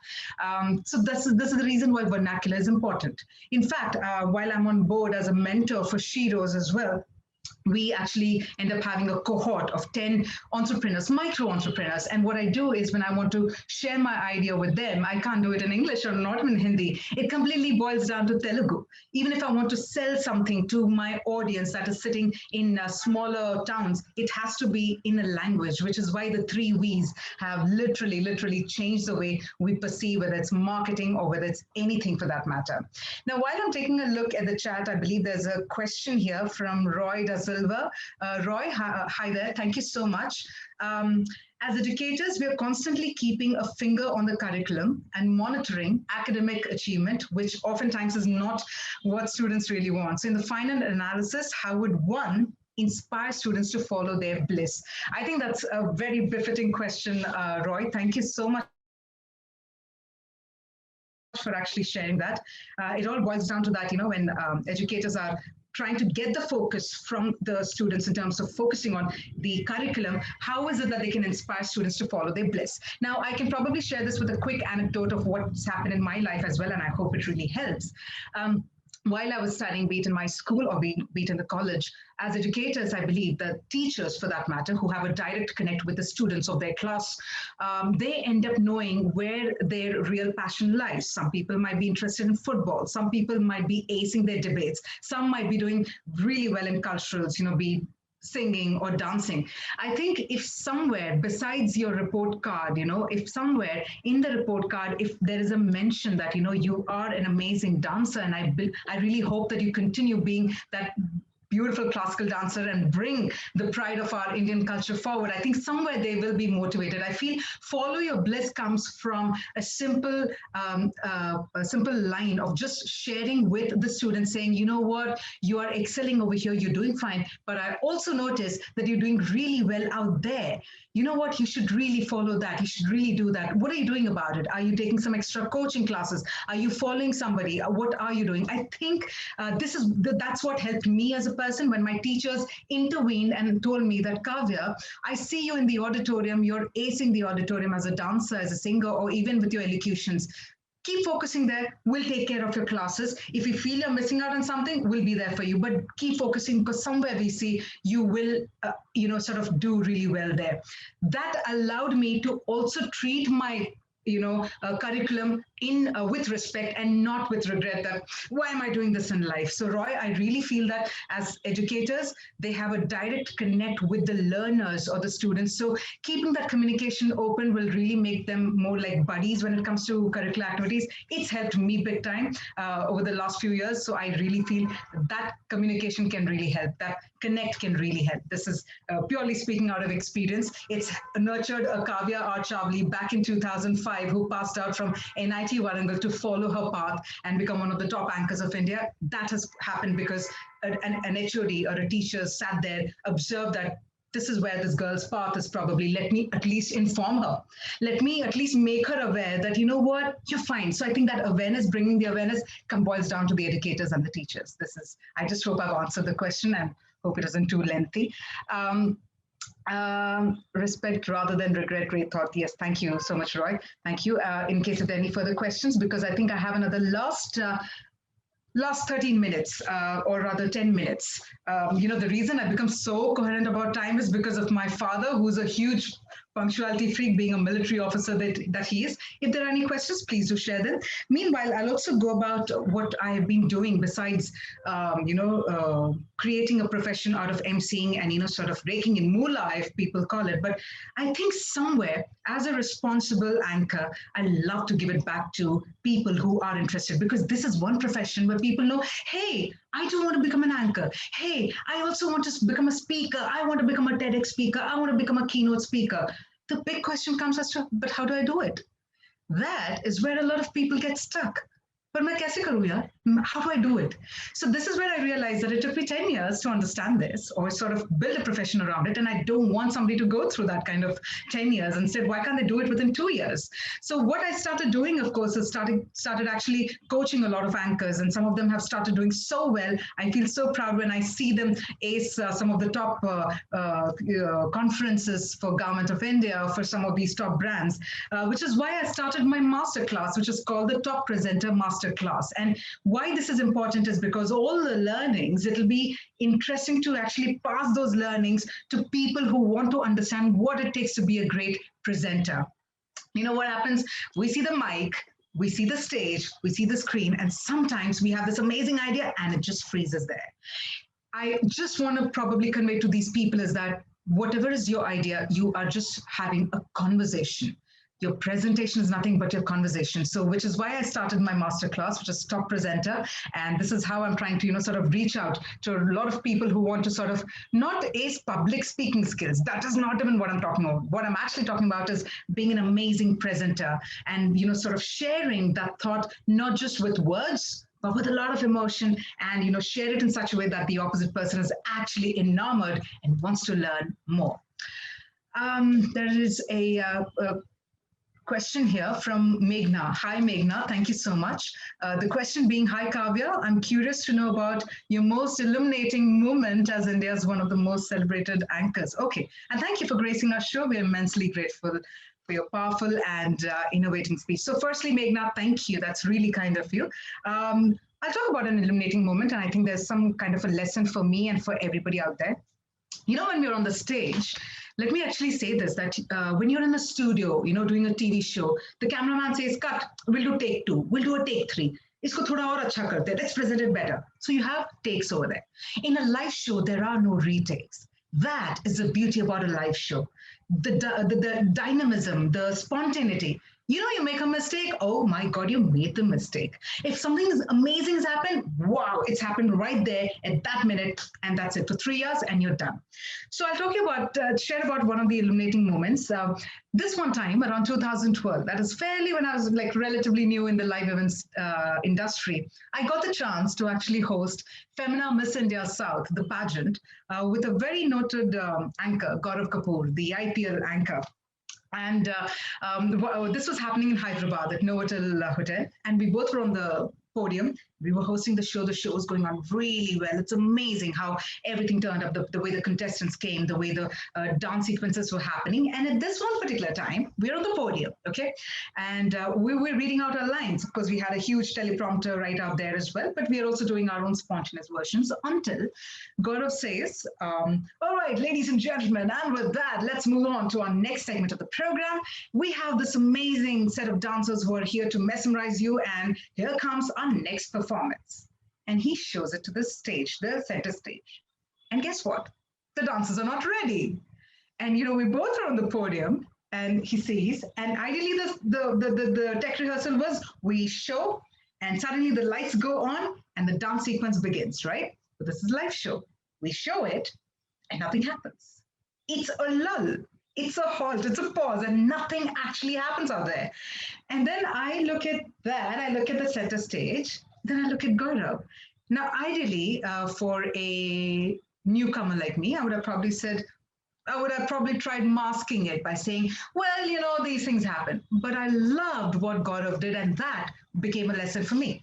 So this is the reason why vernacular is important. In fact, while I'm on board as a mentor for Shiros as well, we actually end up having a cohort of 10 entrepreneurs, micro entrepreneurs. And what I do is when I want to share my idea with them, I can't do it in English or not in Hindi. It completely boils down to Telugu. Even if I want to sell something to my audience that is sitting in smaller towns, it has to be in a language, which is why the 3 V's have literally changed the way we perceive, whether it's marketing or whether it's anything for that matter. Now, while I'm taking a look at the chat, I believe there's a question here from Roy Da Silva. Roy, hi there. Thank you so much. As educators, we are constantly keeping a finger on the curriculum and monitoring academic achievement, which oftentimes is not what students really want. So in the final analysis, how would one inspire students to follow their bliss? I think that's a very befitting question, Roy. Thank you so much for actually sharing that. It all boils down to that, when educators are trying to get the focus from the students in terms of focusing on the curriculum, how is it that they can inspire students to follow their bliss? Now, I can probably share this with a quick anecdote of what's happened in my life as well, and I hope it really helps. While I was studying, be it in my school or be it in the college, as educators, I believe that teachers, for that matter, who have a direct connect with the students of their class, they end up knowing where their real passion lies. Some people might be interested in football. Some people might be acing their debates. Some might be doing really well in culturals, be singing or dancing. I think if somewhere besides your report card, if somewhere in the report card, if there is a mention that, you are an amazing dancer, and I really hope that you continue being that beautiful classical dancer and bring the pride of our Indian culture forward, I think somewhere they will be motivated. I feel follow your bliss comes from a simple line of just sharing with the students, saying, you know what, you are excelling over here, you're doing fine, but I also notice that you're doing really well out there. you know what, you should really follow that. You should really do that. What are you doing about it? Are you taking some extra coaching classes? Are you following somebody? What are you doing? I think that's what helped me as a person when my teachers intervened and told me that, Kavea, I see you in the auditorium. You're acing the auditorium as a dancer, as a singer, or even with your elocutions. Keep focusing there. We'll take care of your classes. If you feel you're missing out on something, we'll be there for you. But keep focusing, because somewhere we see you will, sort of do really well there. That allowed me to also treat my curriculum with respect and not with regret that, why am I doing this in life? So Roy, I really feel that as educators, they have a direct connect with the learners or the students. So keeping that communication open will really make them more like buddies when it comes to curricular activities. It's helped me big time over the last few years. So I really feel that communication can really help. That connect can really help. This is purely speaking out of experience. It's nurtured a Kavea or Chavali back in 2005 who passed out from NIT Warangal to follow her path and become one of the top anchors of India. That has happened because an HOD or a teacher sat there, observed that this is where this girl's path is probably. Let me at least inform her. Let me at least make her aware that, you know what, you're fine. So I think that awareness, bringing the awareness, boils down to the educators and the teachers. I just hope I've answered the question and hope it isn't too lengthy. Respect rather than regret, great thought. Yes, thank you so much, Roy. Thank you. In case of any further questions, because I think I have another last 13 minutes, or rather 10 minutes. The reason I become so coherent about time is because of my father, who's a huge punctuality freak, being a military officer that he is. If there are any questions, please do share them. Meanwhile, I'll also go about what I've been doing besides, creating a profession out of emceeing and, sort of raking in moolah, if people call it. But I think somewhere, as a responsible anchor, I love to give it back to people who are interested, because this is one profession where people know, hey, I do want to become an anchor. Hey, I also want to become a speaker. I want to become a TEDx speaker. I want to become a keynote speaker. The big question comes as to, but how do I do it? That is where a lot of people get stuck. But main kaise karu yaar? How do I do it? So this is where I realized that it took me 10 years to understand this, or sort of build a profession around it. And I don't want somebody to go through that kind of 10 years and said, why can't they do it within 2 years? So what I started doing, of course, is started actually coaching a lot of anchors, and some of them have started doing so well. I feel so proud when I see them ace some of the top conferences for Government of India, for some of these top brands, which is why I started my masterclass, which is called the Top Presenter Masterclass. And why this is important is because all the learnings, it'll be interesting to actually pass those learnings to people who want to understand what it takes to be a great presenter. You know what happens? We see the mic, we see the stage, we see the screen, and sometimes we have this amazing idea and it just freezes there. I just want to probably convey to these people is that whatever is your idea, you are just having a conversation. Your presentation is nothing but your conversation. So, which is why I started my masterclass, which is Top Presenter. And this is how I'm trying to, sort of reach out to a lot of people who want to sort of not ace public speaking skills. That is not even what I'm talking about. What I'm actually talking about is being an amazing presenter and, sort of sharing that thought, not just with words, but with a lot of emotion, and, share it in such a way that the opposite person is actually enamored and wants to learn more. There is a question here from Meghna. Hi, Meghna. Thank you so much. The question being, hi, Kavea. I'm curious to know about your most illuminating moment as India's one of the most celebrated anchors. Okay. And thank you for gracing our show. We're immensely grateful for your powerful and innovating speech. So firstly, Meghna, thank you. That's really kind of you. I'll talk about an illuminating moment, and I think there's some kind of a lesson for me and for everybody out there. When we're on the stage, let me actually say this, that when you're in a studio, doing a TV show, the cameraman says, cut, we'll do take 2, we'll do a take 3. Isko thoda aur acha karte, let's present it better. So you have takes over there. In a live show, there are no retakes. That is the beauty about a live show. The dynamism, the spontaneity. You know, you make a mistake. Oh my God, you made the mistake. If something is amazing has happened, wow, it's happened right there at that minute, and that's it for 3 years, and you're done. So I'll talk you about, share about one of the illuminating moments. This one time around 2012, that is fairly when I was like relatively new in the live events industry, I got the chance to actually host Femina Miss India South, the pageant, with a very noted anchor, Gaurav Kapoor, the IPL anchor. And this was happening in Hyderabad at Novotel Hotel. And we both were on the podium. We were hosting the show. The show was going on really well. It's amazing how everything turned up, the way the contestants came, the way the dance sequences were happening. And at this one particular time, we were on the podium, okay? And we were reading out our lines. Of course, we had a huge teleprompter right out there as well, but we are also doing our own spontaneous versions until Gaurav says, all right, ladies and gentlemen, and with that, let's move on to our next segment of the program. We have this amazing set of dancers who are here to mesmerize you, and here comes our next performance. And he shows it to the stage, the center stage. And guess what? The dancers are not ready. And, you know, we both are on the podium, and he sees, and ideally the tech rehearsal was we show, and suddenly the lights go on, and the dance sequence begins, right? But this is a live show. We show it, and nothing happens. It's a lull. It's a halt, it's a pause, and nothing actually happens out there. And then I look at that, I look at the center stage, then I look at Gaurav. Now, ideally, for a newcomer like me, I would have probably tried masking it by saying, well, you know, these things happen. But I loved what Gaurav did, and that became a lesson for me.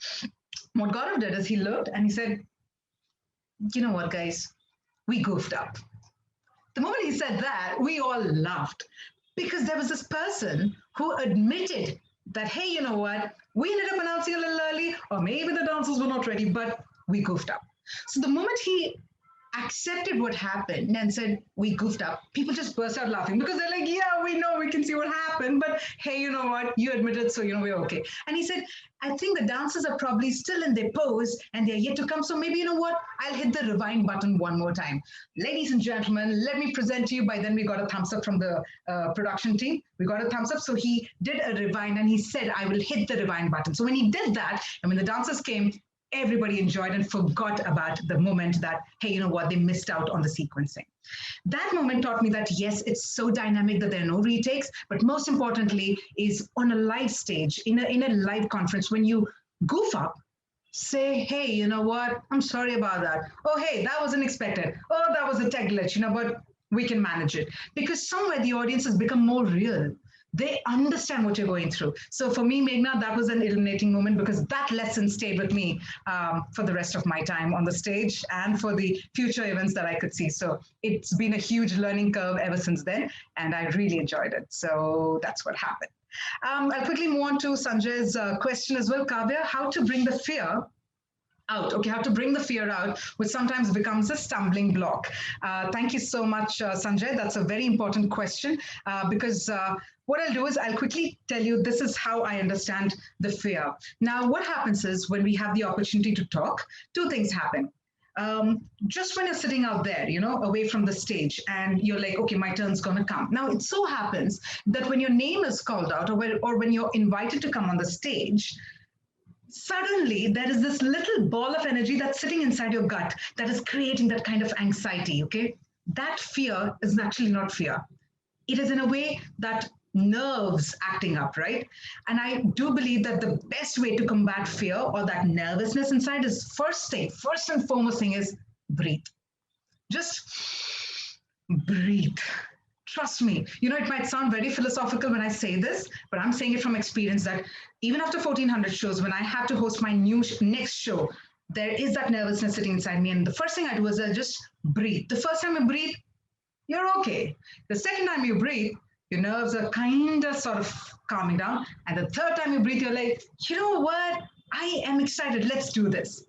What Gaurav did is he looked and he said, you know what, guys, we goofed up. The moment he said that, we all laughed because there was this person who admitted that, hey, you know what, we ended up announcing a little early, or maybe the dancers were not ready, but we goofed up. So the moment he accepted what happened and said, we goofed up, people just burst out laughing because they're like, yeah, we know, we can see what happened, but hey, you know what, you admitted, so you know, we're okay. And he said, I think the dancers are probably still in their pose and they're yet to come, so maybe, you know what, I'll hit the rewind button one more time. Ladies and gentlemen, let me present to you, by then we got a thumbs up from the production team. We got a thumbs up, so he did a rewind and he said, I will hit the rewind button. So when he did that, and when the dancers came, everybody enjoyed and forgot about the moment that, hey, you know what, they missed out on the sequencing. That moment taught me that, yes, it's so dynamic that there are no retakes, but most importantly is on a live stage, in a live conference, when you goof up, say, hey, you know what, I'm sorry about that. Oh, hey, that wasn't expected. Oh, that was a tech glitch, you know, but we can manage it. Because somewhere the audience has become more real. They understand what you're going through. So for me, Meghna, that was an illuminating moment because that lesson stayed with me for the rest of my time on the stage and for the future events that I could see. So it's been a huge learning curve ever since then, and I really enjoyed it. So that's what happened. I'll quickly move on to Sanjay's question as well, Kavea, how to bring the fear out. Okay, how to bring the fear out, which sometimes becomes a stumbling block. Thank you so much, Sanjay. That's a very important question because what I'll do is I'll quickly tell you this is how I understand the fear. Now, what happens is when we have the opportunity to talk, two things happen. Just when you're sitting out there, you know, away from the stage and you're like, okay, my turn's going to come. Now, it so happens that when your name is called out or when you're invited to come on the stage, suddenly there is this little ball of energy that's sitting inside your gut that is creating that kind of anxiety, okay? That fear is actually not fear. It is in a way that nerves acting up, right? And I do believe that the best way to combat fear or that nervousness inside is first and foremost thing is breathe. Just breathe. Trust me, you know, it might sound very philosophical when I say this, but I'm saying it from experience that even after 1,400 shows, when I have to host my next show, there is that nervousness sitting inside me. And the first thing I do is I just breathe. The first time you breathe, you're okay. The second time you breathe, your nerves are kind of sort of calming down. And the third time you breathe, you're like, you know what? I am excited. Let's do this.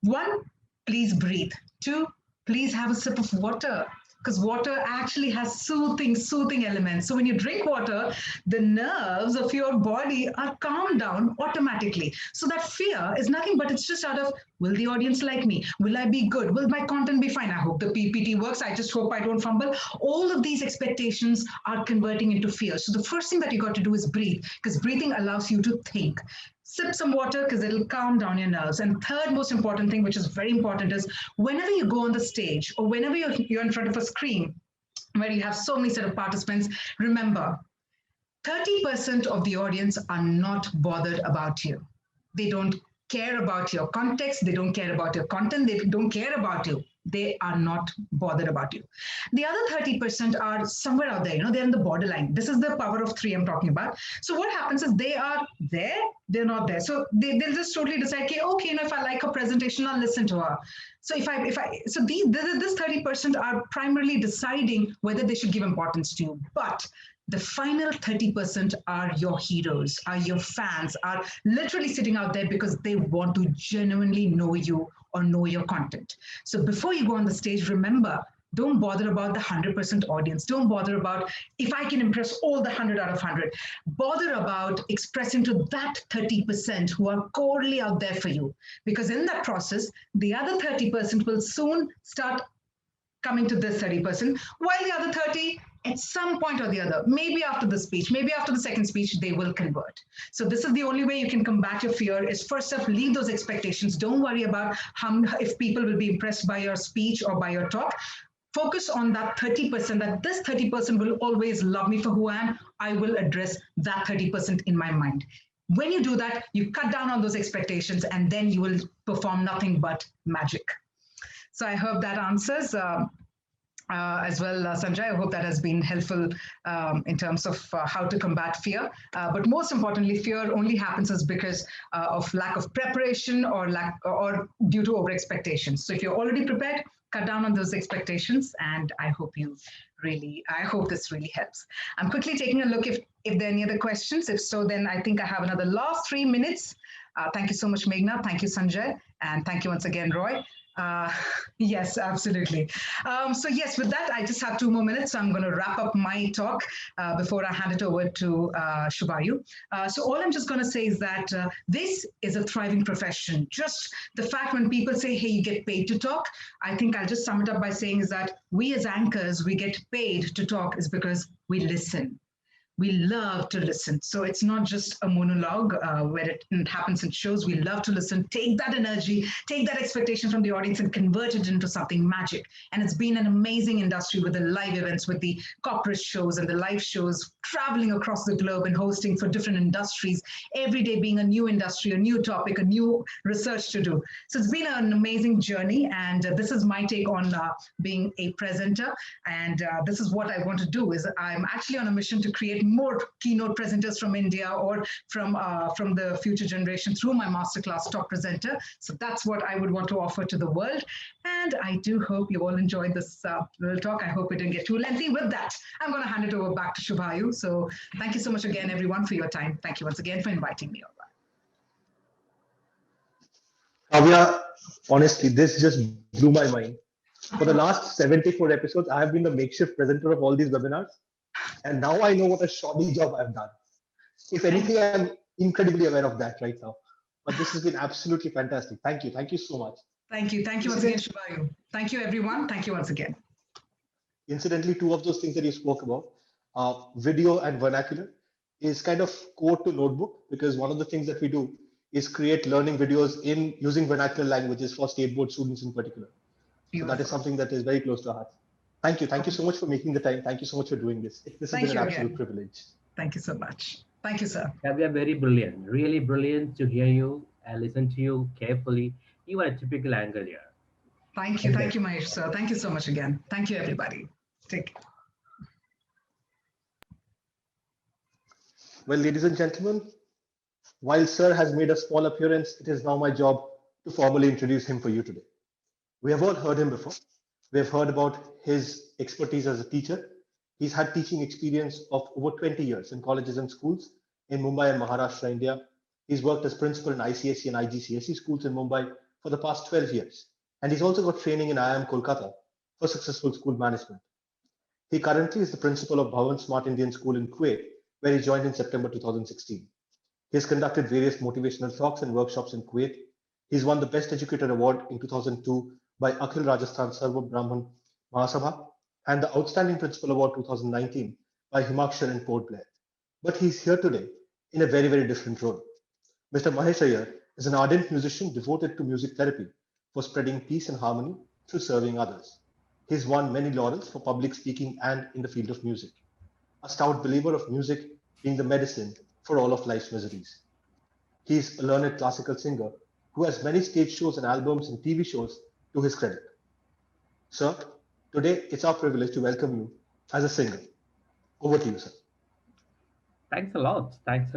1, please breathe. 2, please have a sip of water. because water actually has soothing elements. So when you drink water, the nerves of your body are calmed down automatically. So that fear is nothing but it's just out of, will the audience like me? Will I be good? Will my content be fine? I hope the PPT works. I just hope I don't fumble. All of these expectations are converting into fear. So the first thing that you got to do is breathe, because breathing allows you to think. Sip some water because it'll calm down your nerves. And third most important thing, which is very important, is whenever you go on the stage or whenever you're in front of a screen where you have so many set of participants, remember, 30% of the audience are not bothered about you. They don't care about your context. They don't care about your content. They don't care about you. They are not bothered about you. The other 30% are somewhere out there, they're in the borderline. This is the power of 3 I'm talking about. So what happens is they are there, they're not there. So they'll just totally decide, okay, if I like her presentation, I'll listen to her. So this 30% are primarily deciding whether they should give importance to you. But the final 30% are your heroes, are your fans, are literally sitting out there because they want to genuinely know you or know your content. So before you go on the stage, remember, don't bother about the 100% audience. Don't bother about if I can impress all the 100 out of 100. Bother about expressing to that 30% who are corely out there for you. Because in that process, the other 30% will soon start coming to this 30%, while the other 30, at some point or the other, maybe after the speech, maybe after the second speech, they will convert. So this is the only way you can combat your fear is first up, leave those expectations. Don't worry about if people will be impressed by your speech or by your talk. Focus on that 30%, that this 30% will always love me for who I am. I will address that 30% in my mind. When you do that, you cut down on those expectations and then you will perform nothing but magic. So I hope that answers as well, Sanjay. I hope that has been helpful in terms of how to combat fear. But most importantly, fear only happens is because of lack of preparation or due to over expectations. So if you're already prepared, cut down on those expectations, and I hope this really helps. I'm quickly taking a look if there are any other questions. If so, then I think I have another last 3 minutes. Thank you so much, Meghna. Thank you, Sanjay. And thank you once again, Roy. Yes, absolutely. So yes, with that, I just have 2 more minutes. So I'm going to wrap up my talk before I hand it over to Shubhayu. So all I'm just going to say is that this is a thriving profession. Just the fact when people say, hey, you get paid to talk, I think I'll just sum it up by saying is that we as anchors, we get paid to talk is because we listen. We love to listen. So it's not just a monologue where it happens in shows. We love to listen, take that energy, take that expectation from the audience and convert it into something magic. And it's been an amazing industry with the live events, with the corporate shows and the live shows, traveling across the globe and hosting for different industries, every day being a new industry, a new topic, a new research to do. So it's been an amazing journey. And this is my take on being a presenter. And this is what I want to do is I'm actually on a mission to create more keynote presenters from India or from the future generation through my masterclass Top Presenter. So that's what I would want to offer to the world. And I do hope you all enjoyed this little talk. I hope it didn't get too lengthy. With that, I'm going to hand it over back to Shubhayu. So thank you so much again, everyone, for your time. Thank you once again for inviting me over. Kavea, honestly, this just blew my mind. For the last 74 episodes, I have been the makeshift presenter of all these webinars. And now I know what a shoddy job I've done. If anything, I'm incredibly aware of that right now. But this has been absolutely fantastic. Thank you. Thank you so much. Thank you. Thank you once again, Shubhayu. Thank you, everyone. Thank you once again. Incidentally, 2 of those things that you spoke about, video and vernacular, is kind of core to Notebook, because one of the things that we do is create learning videos in using vernacular languages for state board students in particular. So that is something that is very close to our hearts. Thank you. Thank you so much for making the time. Thank you so much for doing this. This has been an absolute privilege. Thank you so much. Thank you, sir. We are very brilliant. Really brilliant to hear you and listen to you carefully. You are a typical angle here. Thank you. Thank you, Mahesh, sir. Thank you so much again. Thank you, everybody. Take care. Well, ladies and gentlemen, while Sir has made a small appearance, it is now my job to formally introduce him for you today. We have all heard him before. We have heard about his expertise as a teacher. He's had teaching experience of over 20 years in colleges and schools in Mumbai and Maharashtra, India. He's worked as principal in ICSE and IGCSE schools in Mumbai for the past 12 years. And he's also got training in IIM Kolkata for successful school management. He currently is the principal of Bhavan Smart Indian School in Kuwait, where he joined in September 2016. He has conducted various motivational talks and workshops in Kuwait. He's won the Best Educator Award in 2002 by Akhil Rajasthan Sarva Brahman Mahasabha and the Outstanding Principal Award 2019 by Himakshar in Port Blair. But he's here today in a very, very different role. Mr. Mahesh Iyer is an ardent musician devoted to music therapy for spreading peace and harmony through serving others. He's won many laurels for public speaking and in the field of music, a stout believer of music being the medicine for all of life's miseries. He's a learned classical singer who has many stage shows and albums and TV shows to his credit. Sir, today it's our privilege to welcome you as a singer. Over to you, sir. Thanks a lot. Thank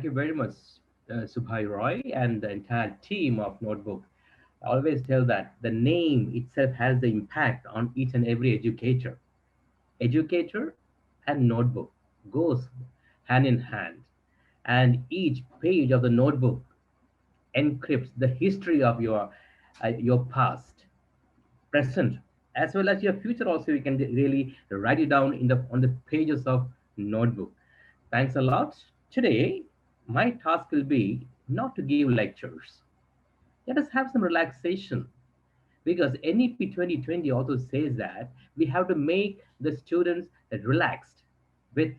you very much, Subhai Roy and the entire team of Notebook. I always tell that the name itself has the impact on each and every educator. Educator and notebook goes hand in hand, and each page of the notebook encrypts the history of your past, present, as well as your future. Also, you can really write it down on the pages of notebook. Thanks a lot. Today, my task will be not to give lectures. Let us have some relaxation, because NEP 2020 also says that we have to make the students relaxed with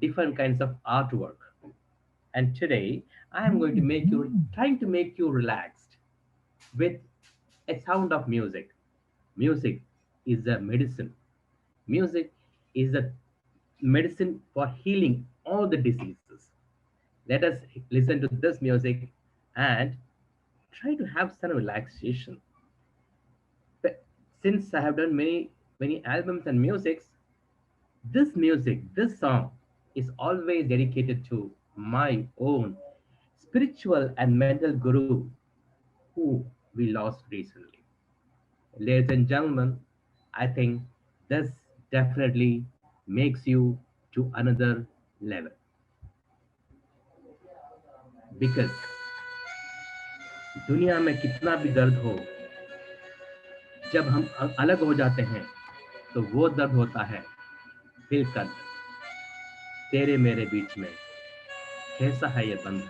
different kinds of artwork. And today, I am going to trying to make you relaxed with a sound of music. Music is a medicine. Music is a medicine for healing all the diseases. Let us listen to this music and try to have some relaxation. Since I have done many albums and musics, this song is always dedicated to my own spiritual and mental guru who we lost recently. Ladies and gentlemen, I think this definitely makes you to another level, because दुनिया में कितना भी दर्द हो, जब हम अलग हो जाते हैं तो वो दर्द होता है दिल का दर्द। तेरे मेरे बीच में कैसा है ये बंधन,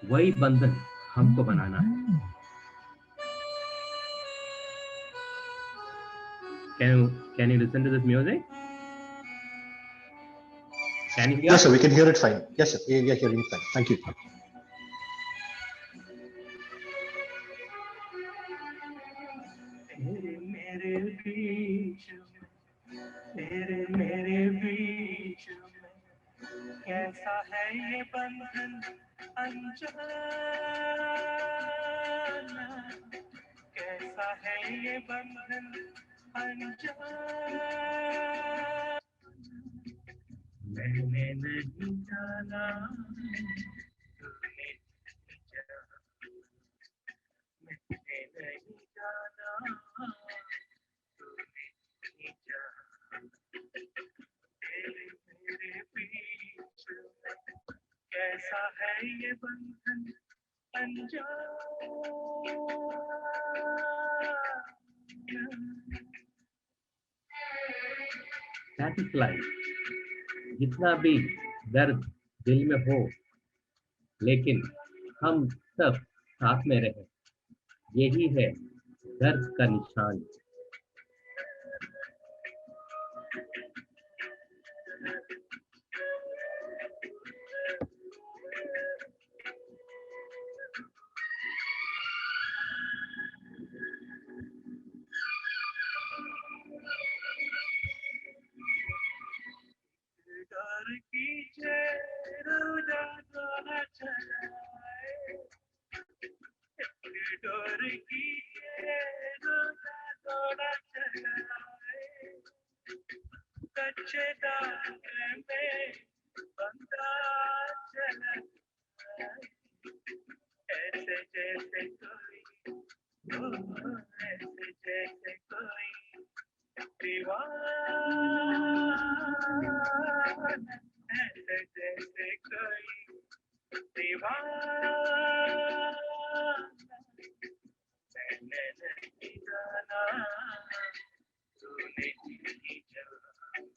वही बंधन हमको बनाना है। Can you listen to this music? Can you hear? Yes, sir, we can hear it fine. Yes, sir, we are hearing it fine. Thank you. तेरे मेरे बीच में कैसा है ये बंधन अनजाना, कैसा है ये बंधन अनजाना, मैंने नहीं जाना तूने जाना, मैंने नहीं जाना तूने जाना, तेरे मेरे बीच में कैसा है ये बंधन अनजाना। That is life. जितना भी दर्द दिल में हो, लेकिन हम सब साथ में रहे, यही है दर्द का निशान। डर कीजिए रुदा दौड़ा चलाए, डर कीजिए रुदा दौड़ा चलाए, कच्चे दाने में बंदा चला, ऐसे जैसे कोई, ऐसे जैसे कोई दीवाना, ऐसे जैसे कोई दीवाना, मैंने नहीं जाना तूने नहीं जाना,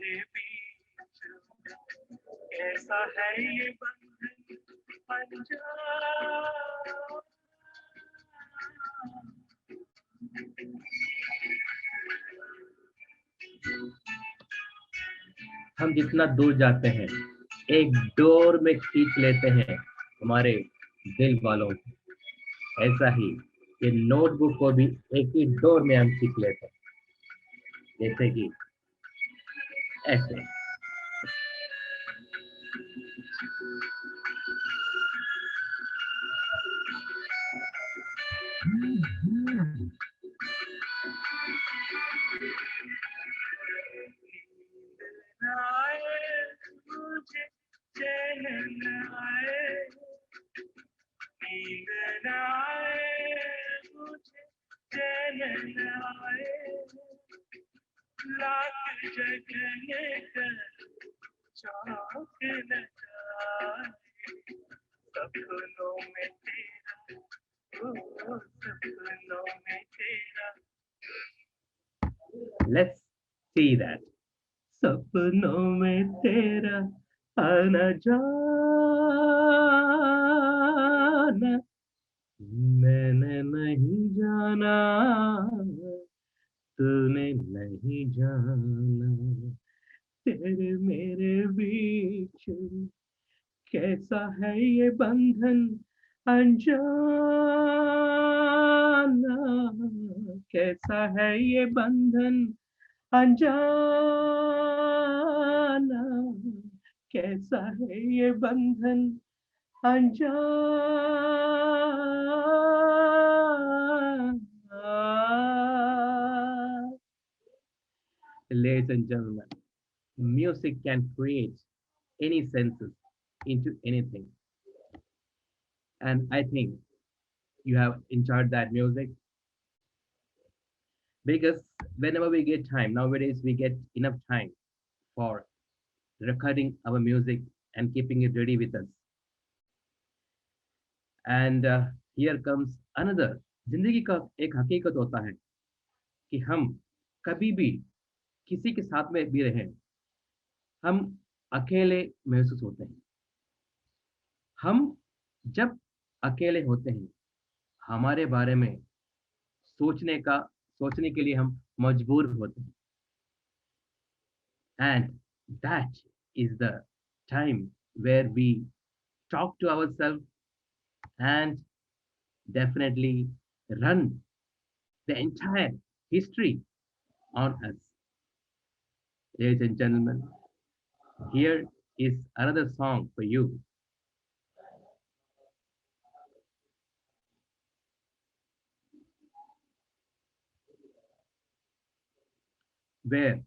मेरे बीच कैसा है ये बंधन अनजान। हम जितना दूर जाते हैं एक डोर में खींच लेते हैं हमारे दिल वालों को। ऐसा ही ये नोटबुक को भी एक ही डोर में हम खींच लेते हैं, जैसे कि ऐसे। आए मुझे चैन न आए, नींद न आए मुझे चैन न आए, लाख जगने कर चौक न जाए, सपनों में तेरा, ओ सपनों में तेरा। Let's see that. सपनों में तेरा आना जाना, मैंने नहीं जाना तूने नहीं जाना, तेरे मेरे बीच कैसा है ये बंधन अनजाना, कैसा है ये बंधन अनजाना, कैसा है ये बंधन अनजाना। Ladies and gentlemen, music can create any senses into anything. And I think you have enjoyed that music, because whenever we get time, nowadays we get enough time for recording our music and keeping it ready with us. And here comes another. जिंदगी का एक हकीकत होता है कि हम कभी भी किसी के साथ में भी रहें, हम अकेले महसूस होते हैं। हम जब अकेले होते हैं, हमारे बारे में सोचने के लिए हम मजबूर होते हैं। And that is the time where we talk to ourselves and definitely run the entire history on us. Ladies and gentlemen, here is another song for you. Where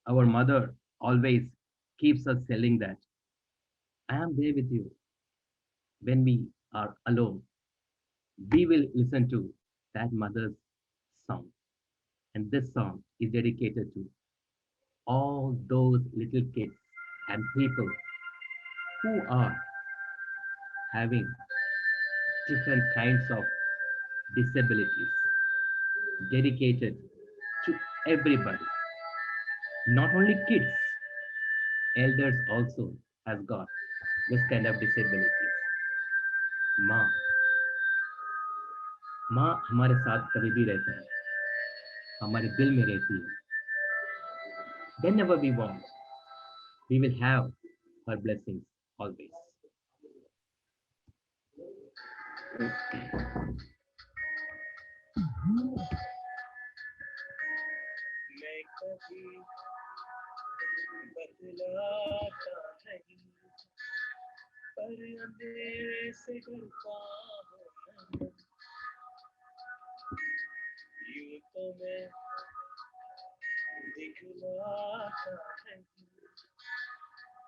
our mother always keeps us telling that I am there with you when we are alone. We will listen to that mother's song. And this song is dedicated to all those little kids and people who are having different kinds of disabilities, dedicated to everybody. Not only kids, elders also has got this kind of disabilities. माँ हमारे साथ कभी भी रहती है, हमारे दिल में रहती है। Whenever we want, we will have her blessings always. मैं कभी बदलाता नहीं, पर अंधेरे से डरता हूँ। यूं तो मैं दिखलाता नहीं,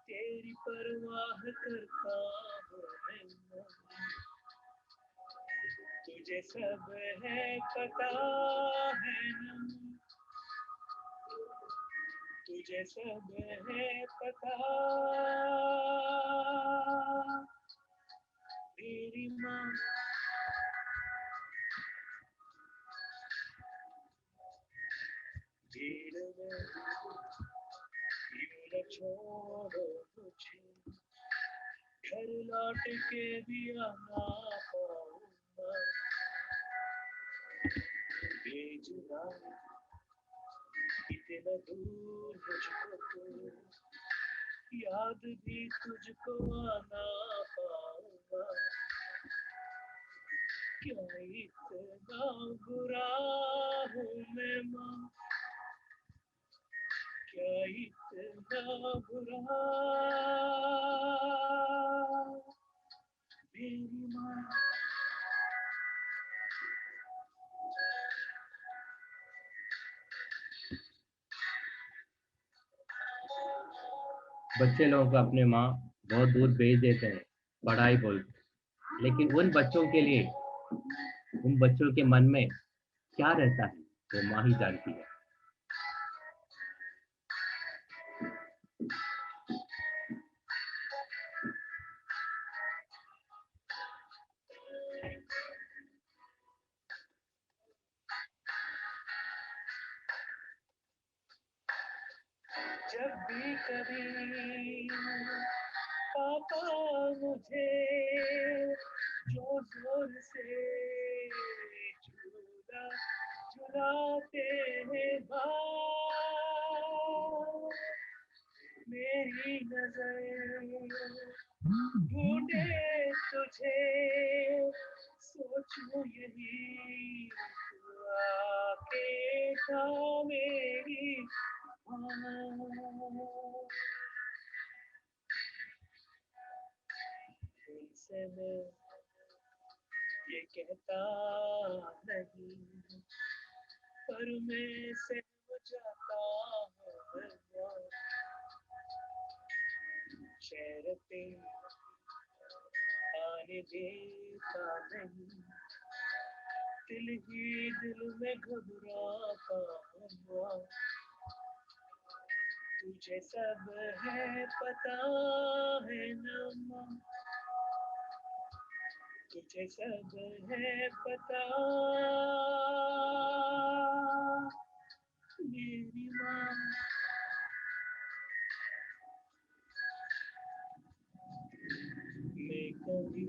तेरी परवाह करता हूँ मैं। तुझे सब है पता है ना, तुझे सब है पता। तेरी माँ भीड़ में छोड़ो मुझे, घर लौट के भी आना पाऊंगा, भेजना इतना दूर मुझको तो याद भी तुझको आना पाऊंगा, क्या इतना बुरा हूँ मैं माँ, क्या इतना बुरा मेरी माँ। बच्चे लोगों को अपने माँ बहुत दूर भेज देते हैं पढ़ाई बोल के, लेकिन उन बच्चों के लिए, उन बच्चों के मन में क्या रहता है वो माँ ही जानती है। जब भी कभी पापा मुझे जो जोर से झूला झुलाते हैं भाव, मेरी नजर ढूंढे तुझे, सोचूं यही आके था मेरी से मैं ये कहता नहीं, पर मैं सहम जाता हूँ, चेहरे पे आने देता नहीं, दिल ही दिल में घबराता हुआ, तुझे सब है पता है ना माँ, तुझे सब है पता मेरी माँ। मैं कभी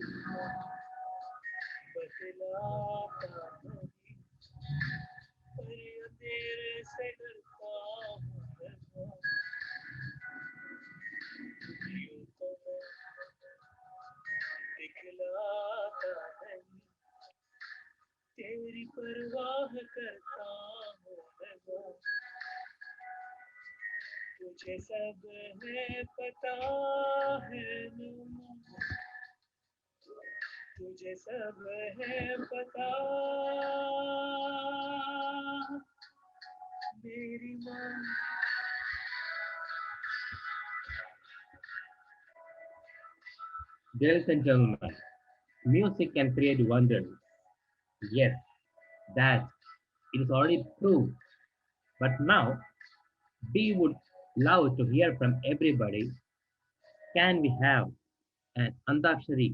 बदलाता नहीं, पर अंधेरे से डरता हूँ, यूं तो मैं दिखलाता नहीं, तेरी परवाह करता हूँ मैं, तुझे सब है पता है ना, तुझे सब है पता मेरी माँ। Ladies and gentlemen, music can create wonders. Yes, that it is already proved. But now, we would love to hear from everybody. Can we have an Antakshari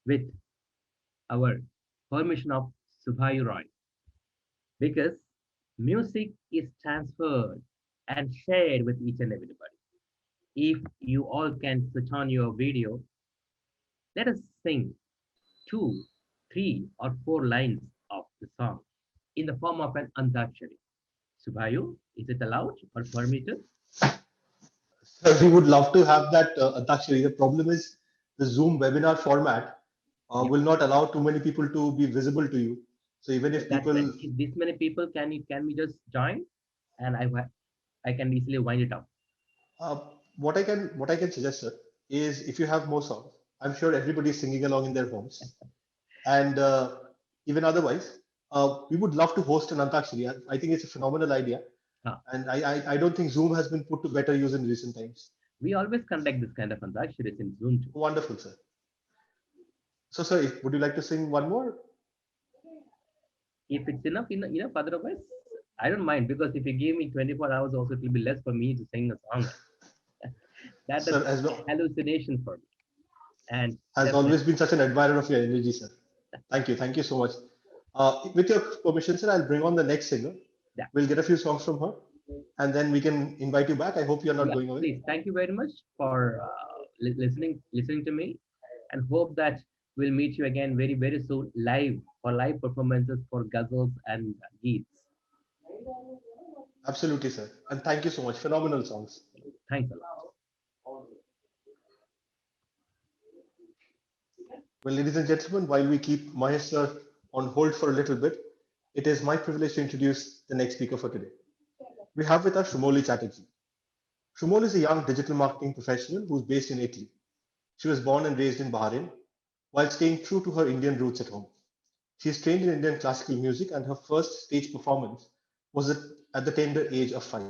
with our permission of Subhayu Roy? Because music is transferred and shared with each and everybody. If you all can switch on your video, let us sing 2, 3, or 4 lines of the song in the form of an Antakshari. Subhayu, is it allowed or permitted? We would love to have that Antakshari. The problem is the Zoom webinar format will not allow too many people to be visible to you. So even if people, if this many people, can we just join, and I can easily wind it up. what I can suggest, sir, is if you have more songs, I'm sure everybody is singing along in their homes, and even otherwise, we would love to host an Antakshari. I think it's a phenomenal idea, and I don't think Zoom has been put to better use in recent times. We always conduct this kind of Antaksharis in Zoom too. Wonderful, sir. So, sir, would you like to sing one more? If it's enough, otherwise, I don't mind, because if you give me 24 hours, also it will be less for me to sing a song. That is hallucination for me. And has always been such an admirer of your energy, sir. Thank you so much. With your permission, sir, I'll bring on the next singer. Yeah. We'll get a few songs from her, and then we can invite you back. I hope you're not Yeah, going away. please. Thank you very much for listening to me, and hope that we'll meet you again very soon live for live performances for ghazals and geets. Absolutely, sir. And thank you so much. Phenomenal songs. Thanks a lot. Well, ladies and gentlemen, while we keep Mahesh sir on hold for a little bit, it is my privilege to introduce the next speaker for today. We have with us Sumouli Chatterjee. Sumouli is a young digital marketing professional who's based in Italy. She was born and raised in Bahrain while staying true to her Indian roots at home. She is trained in Indian classical music, and her first stage performance was at the tender age of 5.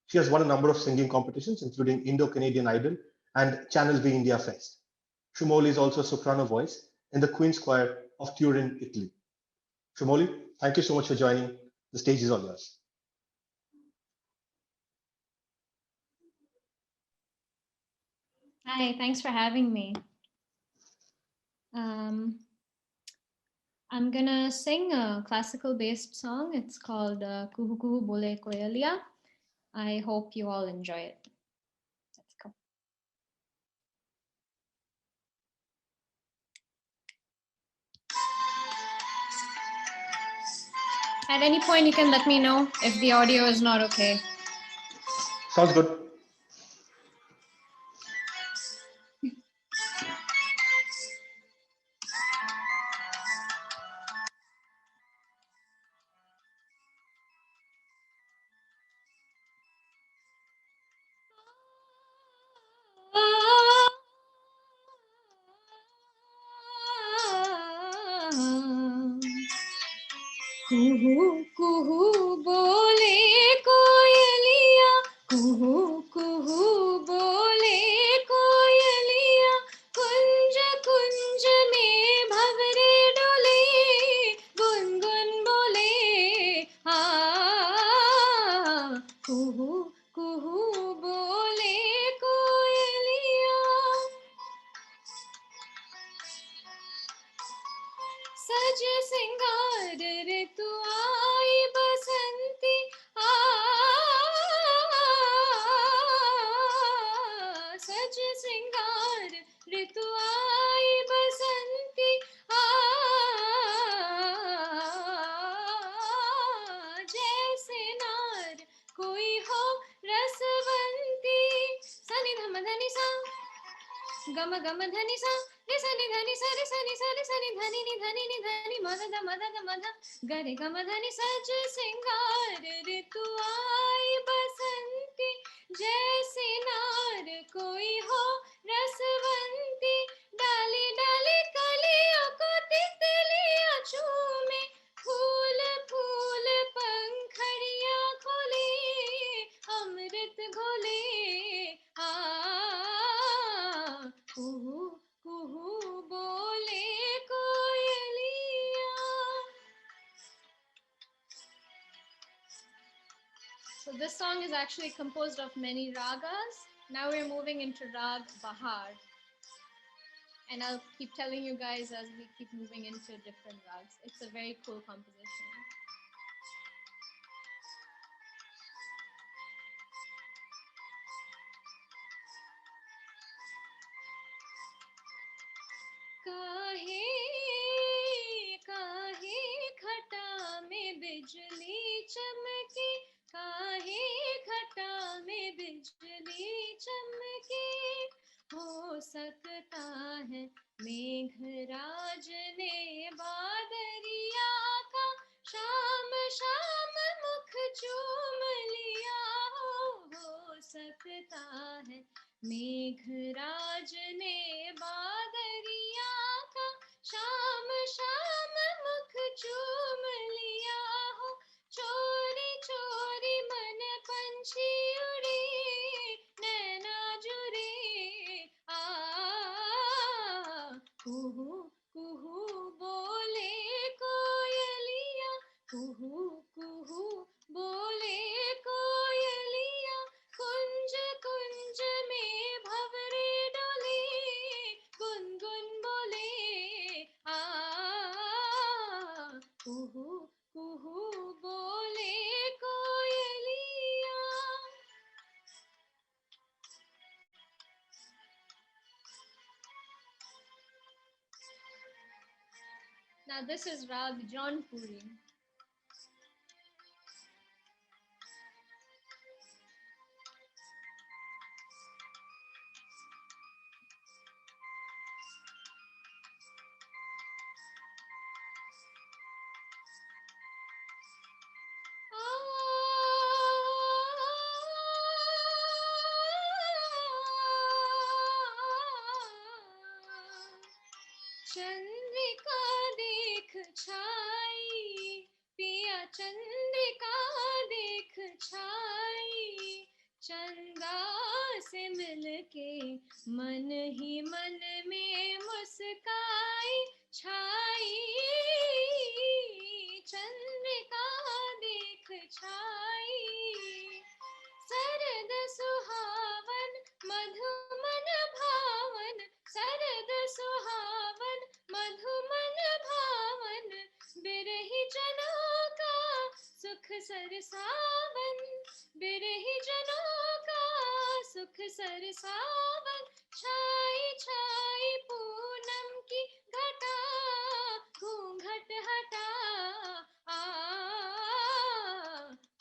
She has won a number of singing competitions, including Indo-Canadian Idol and Channel V India Fest. Sumouli is also a soprano voice in the Queen's Choir of Turin, Italy. Sumouli, thank you so much for joining. The stage is all yours. Hi, thanks for having me. I'm gonna sing a classical based song. It's called Kuhu Kuhu Bole Koelia. I hope you all enjoy it. Let's go. At any point, you can let me know if the audio is not okay. Sounds good. कुहू कुहू बोले कोयलिया, कुहू कुहू बोले कोयलिया, कुंज कुंज में भंवरे डोले, गुनगुन बोले आ, कुहू कुहू बोले कोयलिया। सज सिंगार ऋतु आई बसंती आ, सज सिंगार ऋतु आई बसंती आ, जैसे नार कोई हो रसवंती। सनि धम धनि सा गम गम धनि सा रे सनि धनि सा रे सनि सा रे सनि धनि नि धनि मद मद गरे गम धनि। सज सिंगार ऋतु आई बसंती, जैसे नार कोई हो रसवंती। डाली डाली कलियों को तितलियां चूमे, फूल फूल पंखड़ियां खोले, अमृत घोले आ, कुहू कुहू बोले कोयलिया। So this song is actually composed of many ragas. Now we're moving into Rag Bahar. And I'll keep telling you guys as we keep moving into different rags. It's a very cool composition. काहे काहे घटा में बिजली चमके, काहे घटा में बिजली चमके। हो सकता है मेघराज ने बादरिया का शाम शाम मुख चूम लिया। हो सकता है मेघराज ने बादरिया का शाम शाम मुख चूम लिया हो। चोरी चोरी मन पंछी उड़े, नैना जुरे आ, कुहू कुहू बोले कोयलिया, कुहू कुहू बोले कोयलिया। कुंज कुंज में भंवरे डोले, गुनगुन बोले आ, कुहू कुहू बोले कोयलिया। Now this is Rag Jaunpuri. Chandrika देख छाई, पिया चंद्रिका देख छाई, चंदा से मिलके मन ही मन में मुस्काई छाई, चंद्रिका देख छाई, सरद सुहावन मधुमन भावन, सरद सुहावन मधुमन भावन, बिरही जनों का सुख सरसावन, बिरही जनों का सुख सरसावन, छाई छाई पूनम की घटा, घूंघट हटा,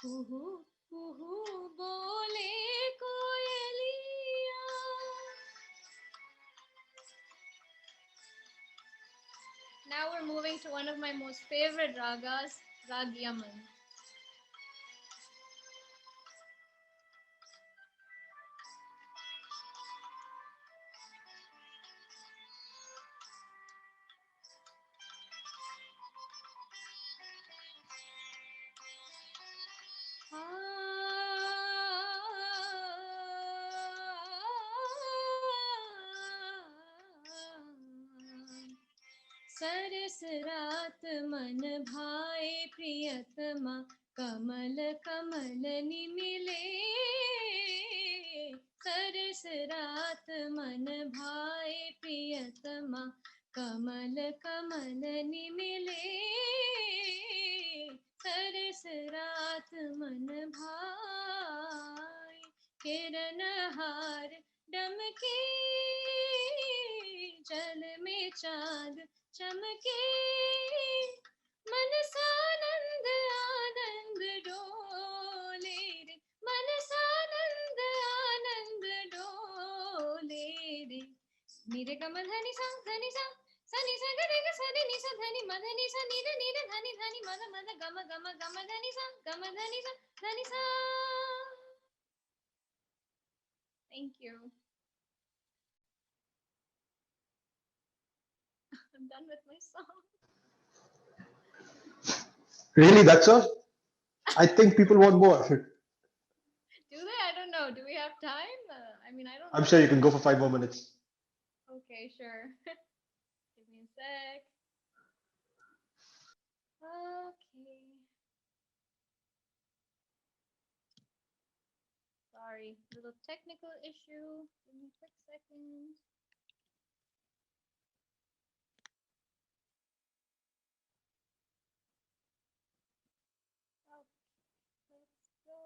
कुहू कुहू बोले कोयलिया. Now we're moving to one of my most favorite ragas, Rag Yaman. सरस रात मन भाए प्रियतमा, कमल कमल निमिले, सरस रात मन भाए प्रियतमा, कमल कमल निमिले, सरस रात मन भाए, किरण हार डमके, जल में चांद चमके, मन सानंद आनंद डोले रे, मन सानंद आनंद डोले रे, नीरे गम धनि सा सनि सा ग रे ग सा रे नि सा धनि मध नि सा नी रे धनि धनि मध मध गम गम गम धनि सा धनि सा. Thank you. I'm done with my song. Really, that's all? I think people want more. Do they? I don't know. Do we have time? I mean, I don't know. I'm sure you can go for 5 more minutes. Okay, sure. Give me a sec. Okay. Sorry, little technical issue. Give me a quick second. Okay, let's go.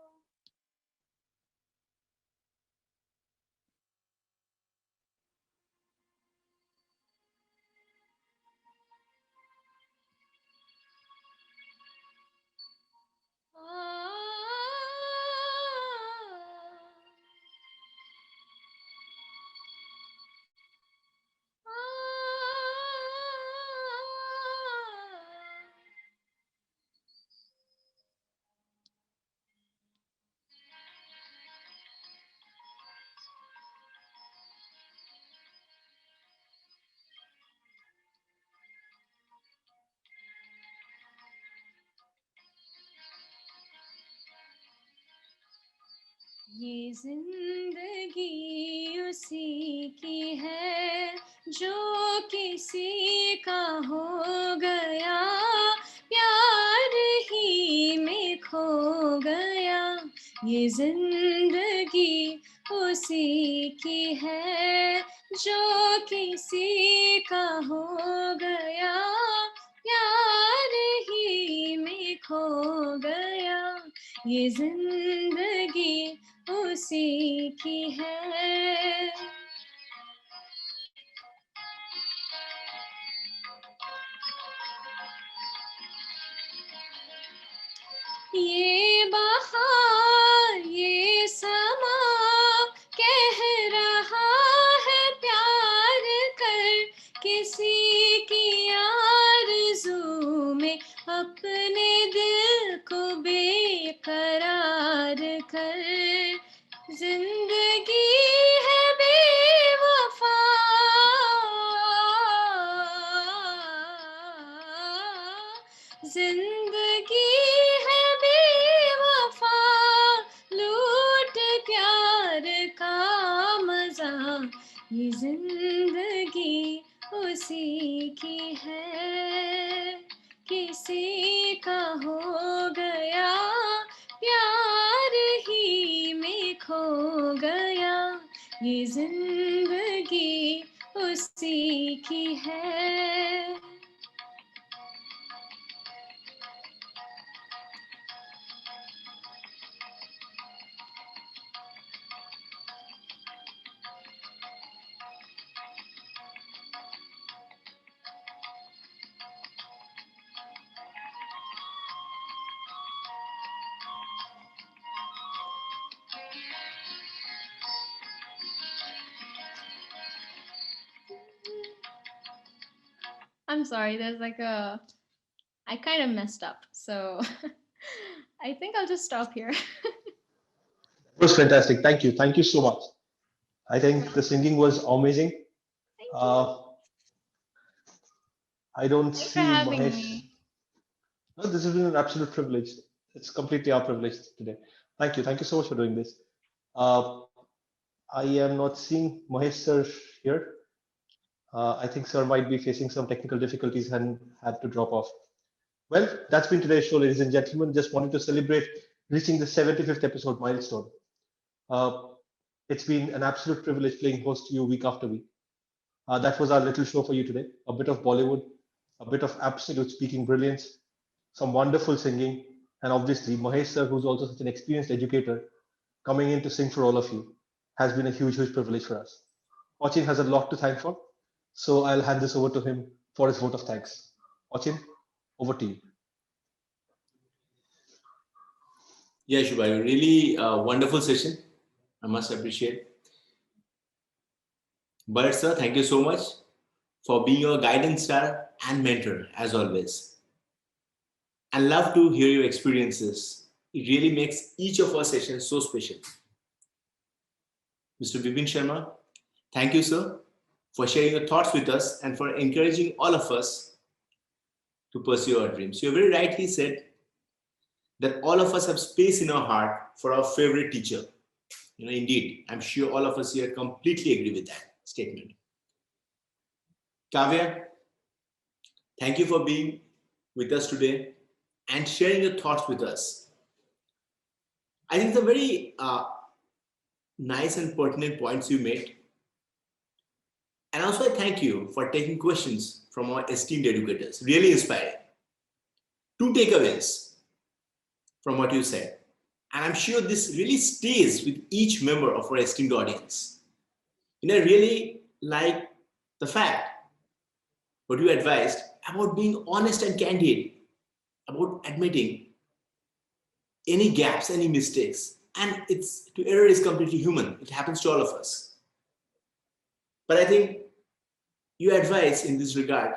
ये जिंदगी उसी की है जो किसी का हो गया, प्यार ही में खो गया. ये जिंदगी उसी की है जो किसी का हो गया, प्यार ही में खो गया. ये जिंदगी उसी की है. ये बहार ये समा कह रहा है प्यार कर, किसी की आरज़ू में अपने दिल को बेकरार कर। जिंदगी है बेवफा, जिंदगी है बेवफा, लूट प्यार का मजा, ये जिंदगी उसी की है। किसी का हो गया प्यार ही में खो गया, ये जिंदगी उसी की है। I'm sorry, there's like a, I kind of messed up, so I think I'll just stop here. It was fantastic. Thank you. Thank you so much. I think the singing was amazing. I don't Thanks see for having Mahesh. me. No, this has been an absolute privilege. It's completely our privilege today. Thank you. Thank you so much for doing this. I am not seeing Mahesh sir here. I think sir might be facing some technical difficulties and had to drop off. Well, that's been today's show, ladies and gentlemen. Just wanted to celebrate reaching the 75th episode milestone. It's been an absolute privilege playing host to you week after week. That was our little show for you today. A bit of Bollywood, a bit of absolute speaking brilliance, some wonderful singing, and obviously Mahesh sir, who's also such an experienced educator, coming in to sing for all of you, has been a huge, huge privilege for us. Achin has a lot to thank for, so I'll hand this over to him for his vote of thanks. Achin, over to you. Yeah, Shubhayu, really wonderful session. I must appreciate. Burrett sir, thank you so much for being your guidance star and mentor as always. I love to hear your experiences. It really makes each of our sessions so special. Mr. Vipin Sharma, thank you, sir, for sharing your thoughts with us and for encouraging all of us to pursue our dreams. You very rightly said that all of us have space in our heart for our favorite teacher. Indeed, I'm sure all of us here completely agree with that statement. Kavea, thank you for being with us today and sharing your thoughts with us. I think the very nice and pertinent points you made. And also I thank you for taking questions from our esteemed educators. Really inspiring. 2 takeaways from what you said. And I'm sure this really stays with each member of our esteemed audience. I really like the fact what you advised about being honest and candid, about admitting any gaps, any mistakes. And error is completely human. It happens to all of us. But I think your advice in this regard,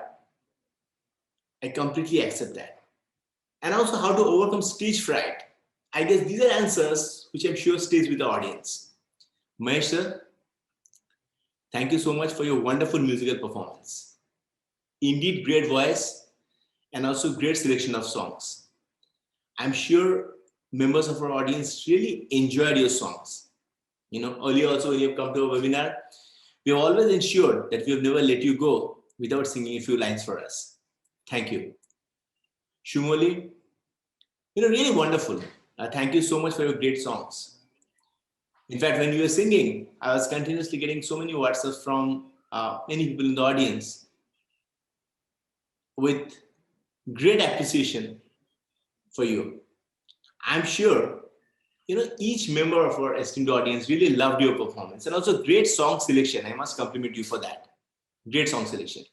I completely accept that. And also how to overcome stage fright. I guess these are answers which I'm sure stays with the audience. Mahesh sir, thank you so much for your wonderful musical performance. Indeed, great voice and also great selection of songs. I'm sure members of our audience really enjoyed your songs. Earlier also when you have come to a webinar, we have always ensured that we have never let you go without singing a few lines for us. Thank you. Sumouli, really wonderful. Thank you so much for your great songs. In fact, when you were singing, I was continuously getting so many WhatsApps from many people in the audience with great appreciation for you. I'm sure, each member of our esteemed audience really loved your performance and also great song selection. I must compliment you for that. Great song selection.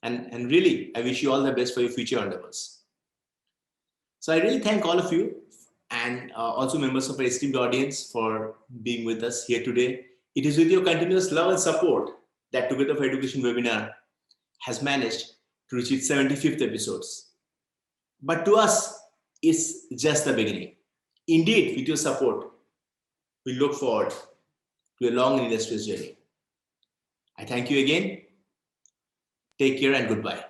And really, I wish you all the best for your future endeavors. So I really thank all of you and also members of our esteemed audience for being with us here today. It is with your continuous love and support that Together for Education webinar has managed to reach its 75th episodes. But to us, it's just the beginning. Indeed, with your support, we look forward to a long and illustrious journey. I thank you again. Take care and goodbye.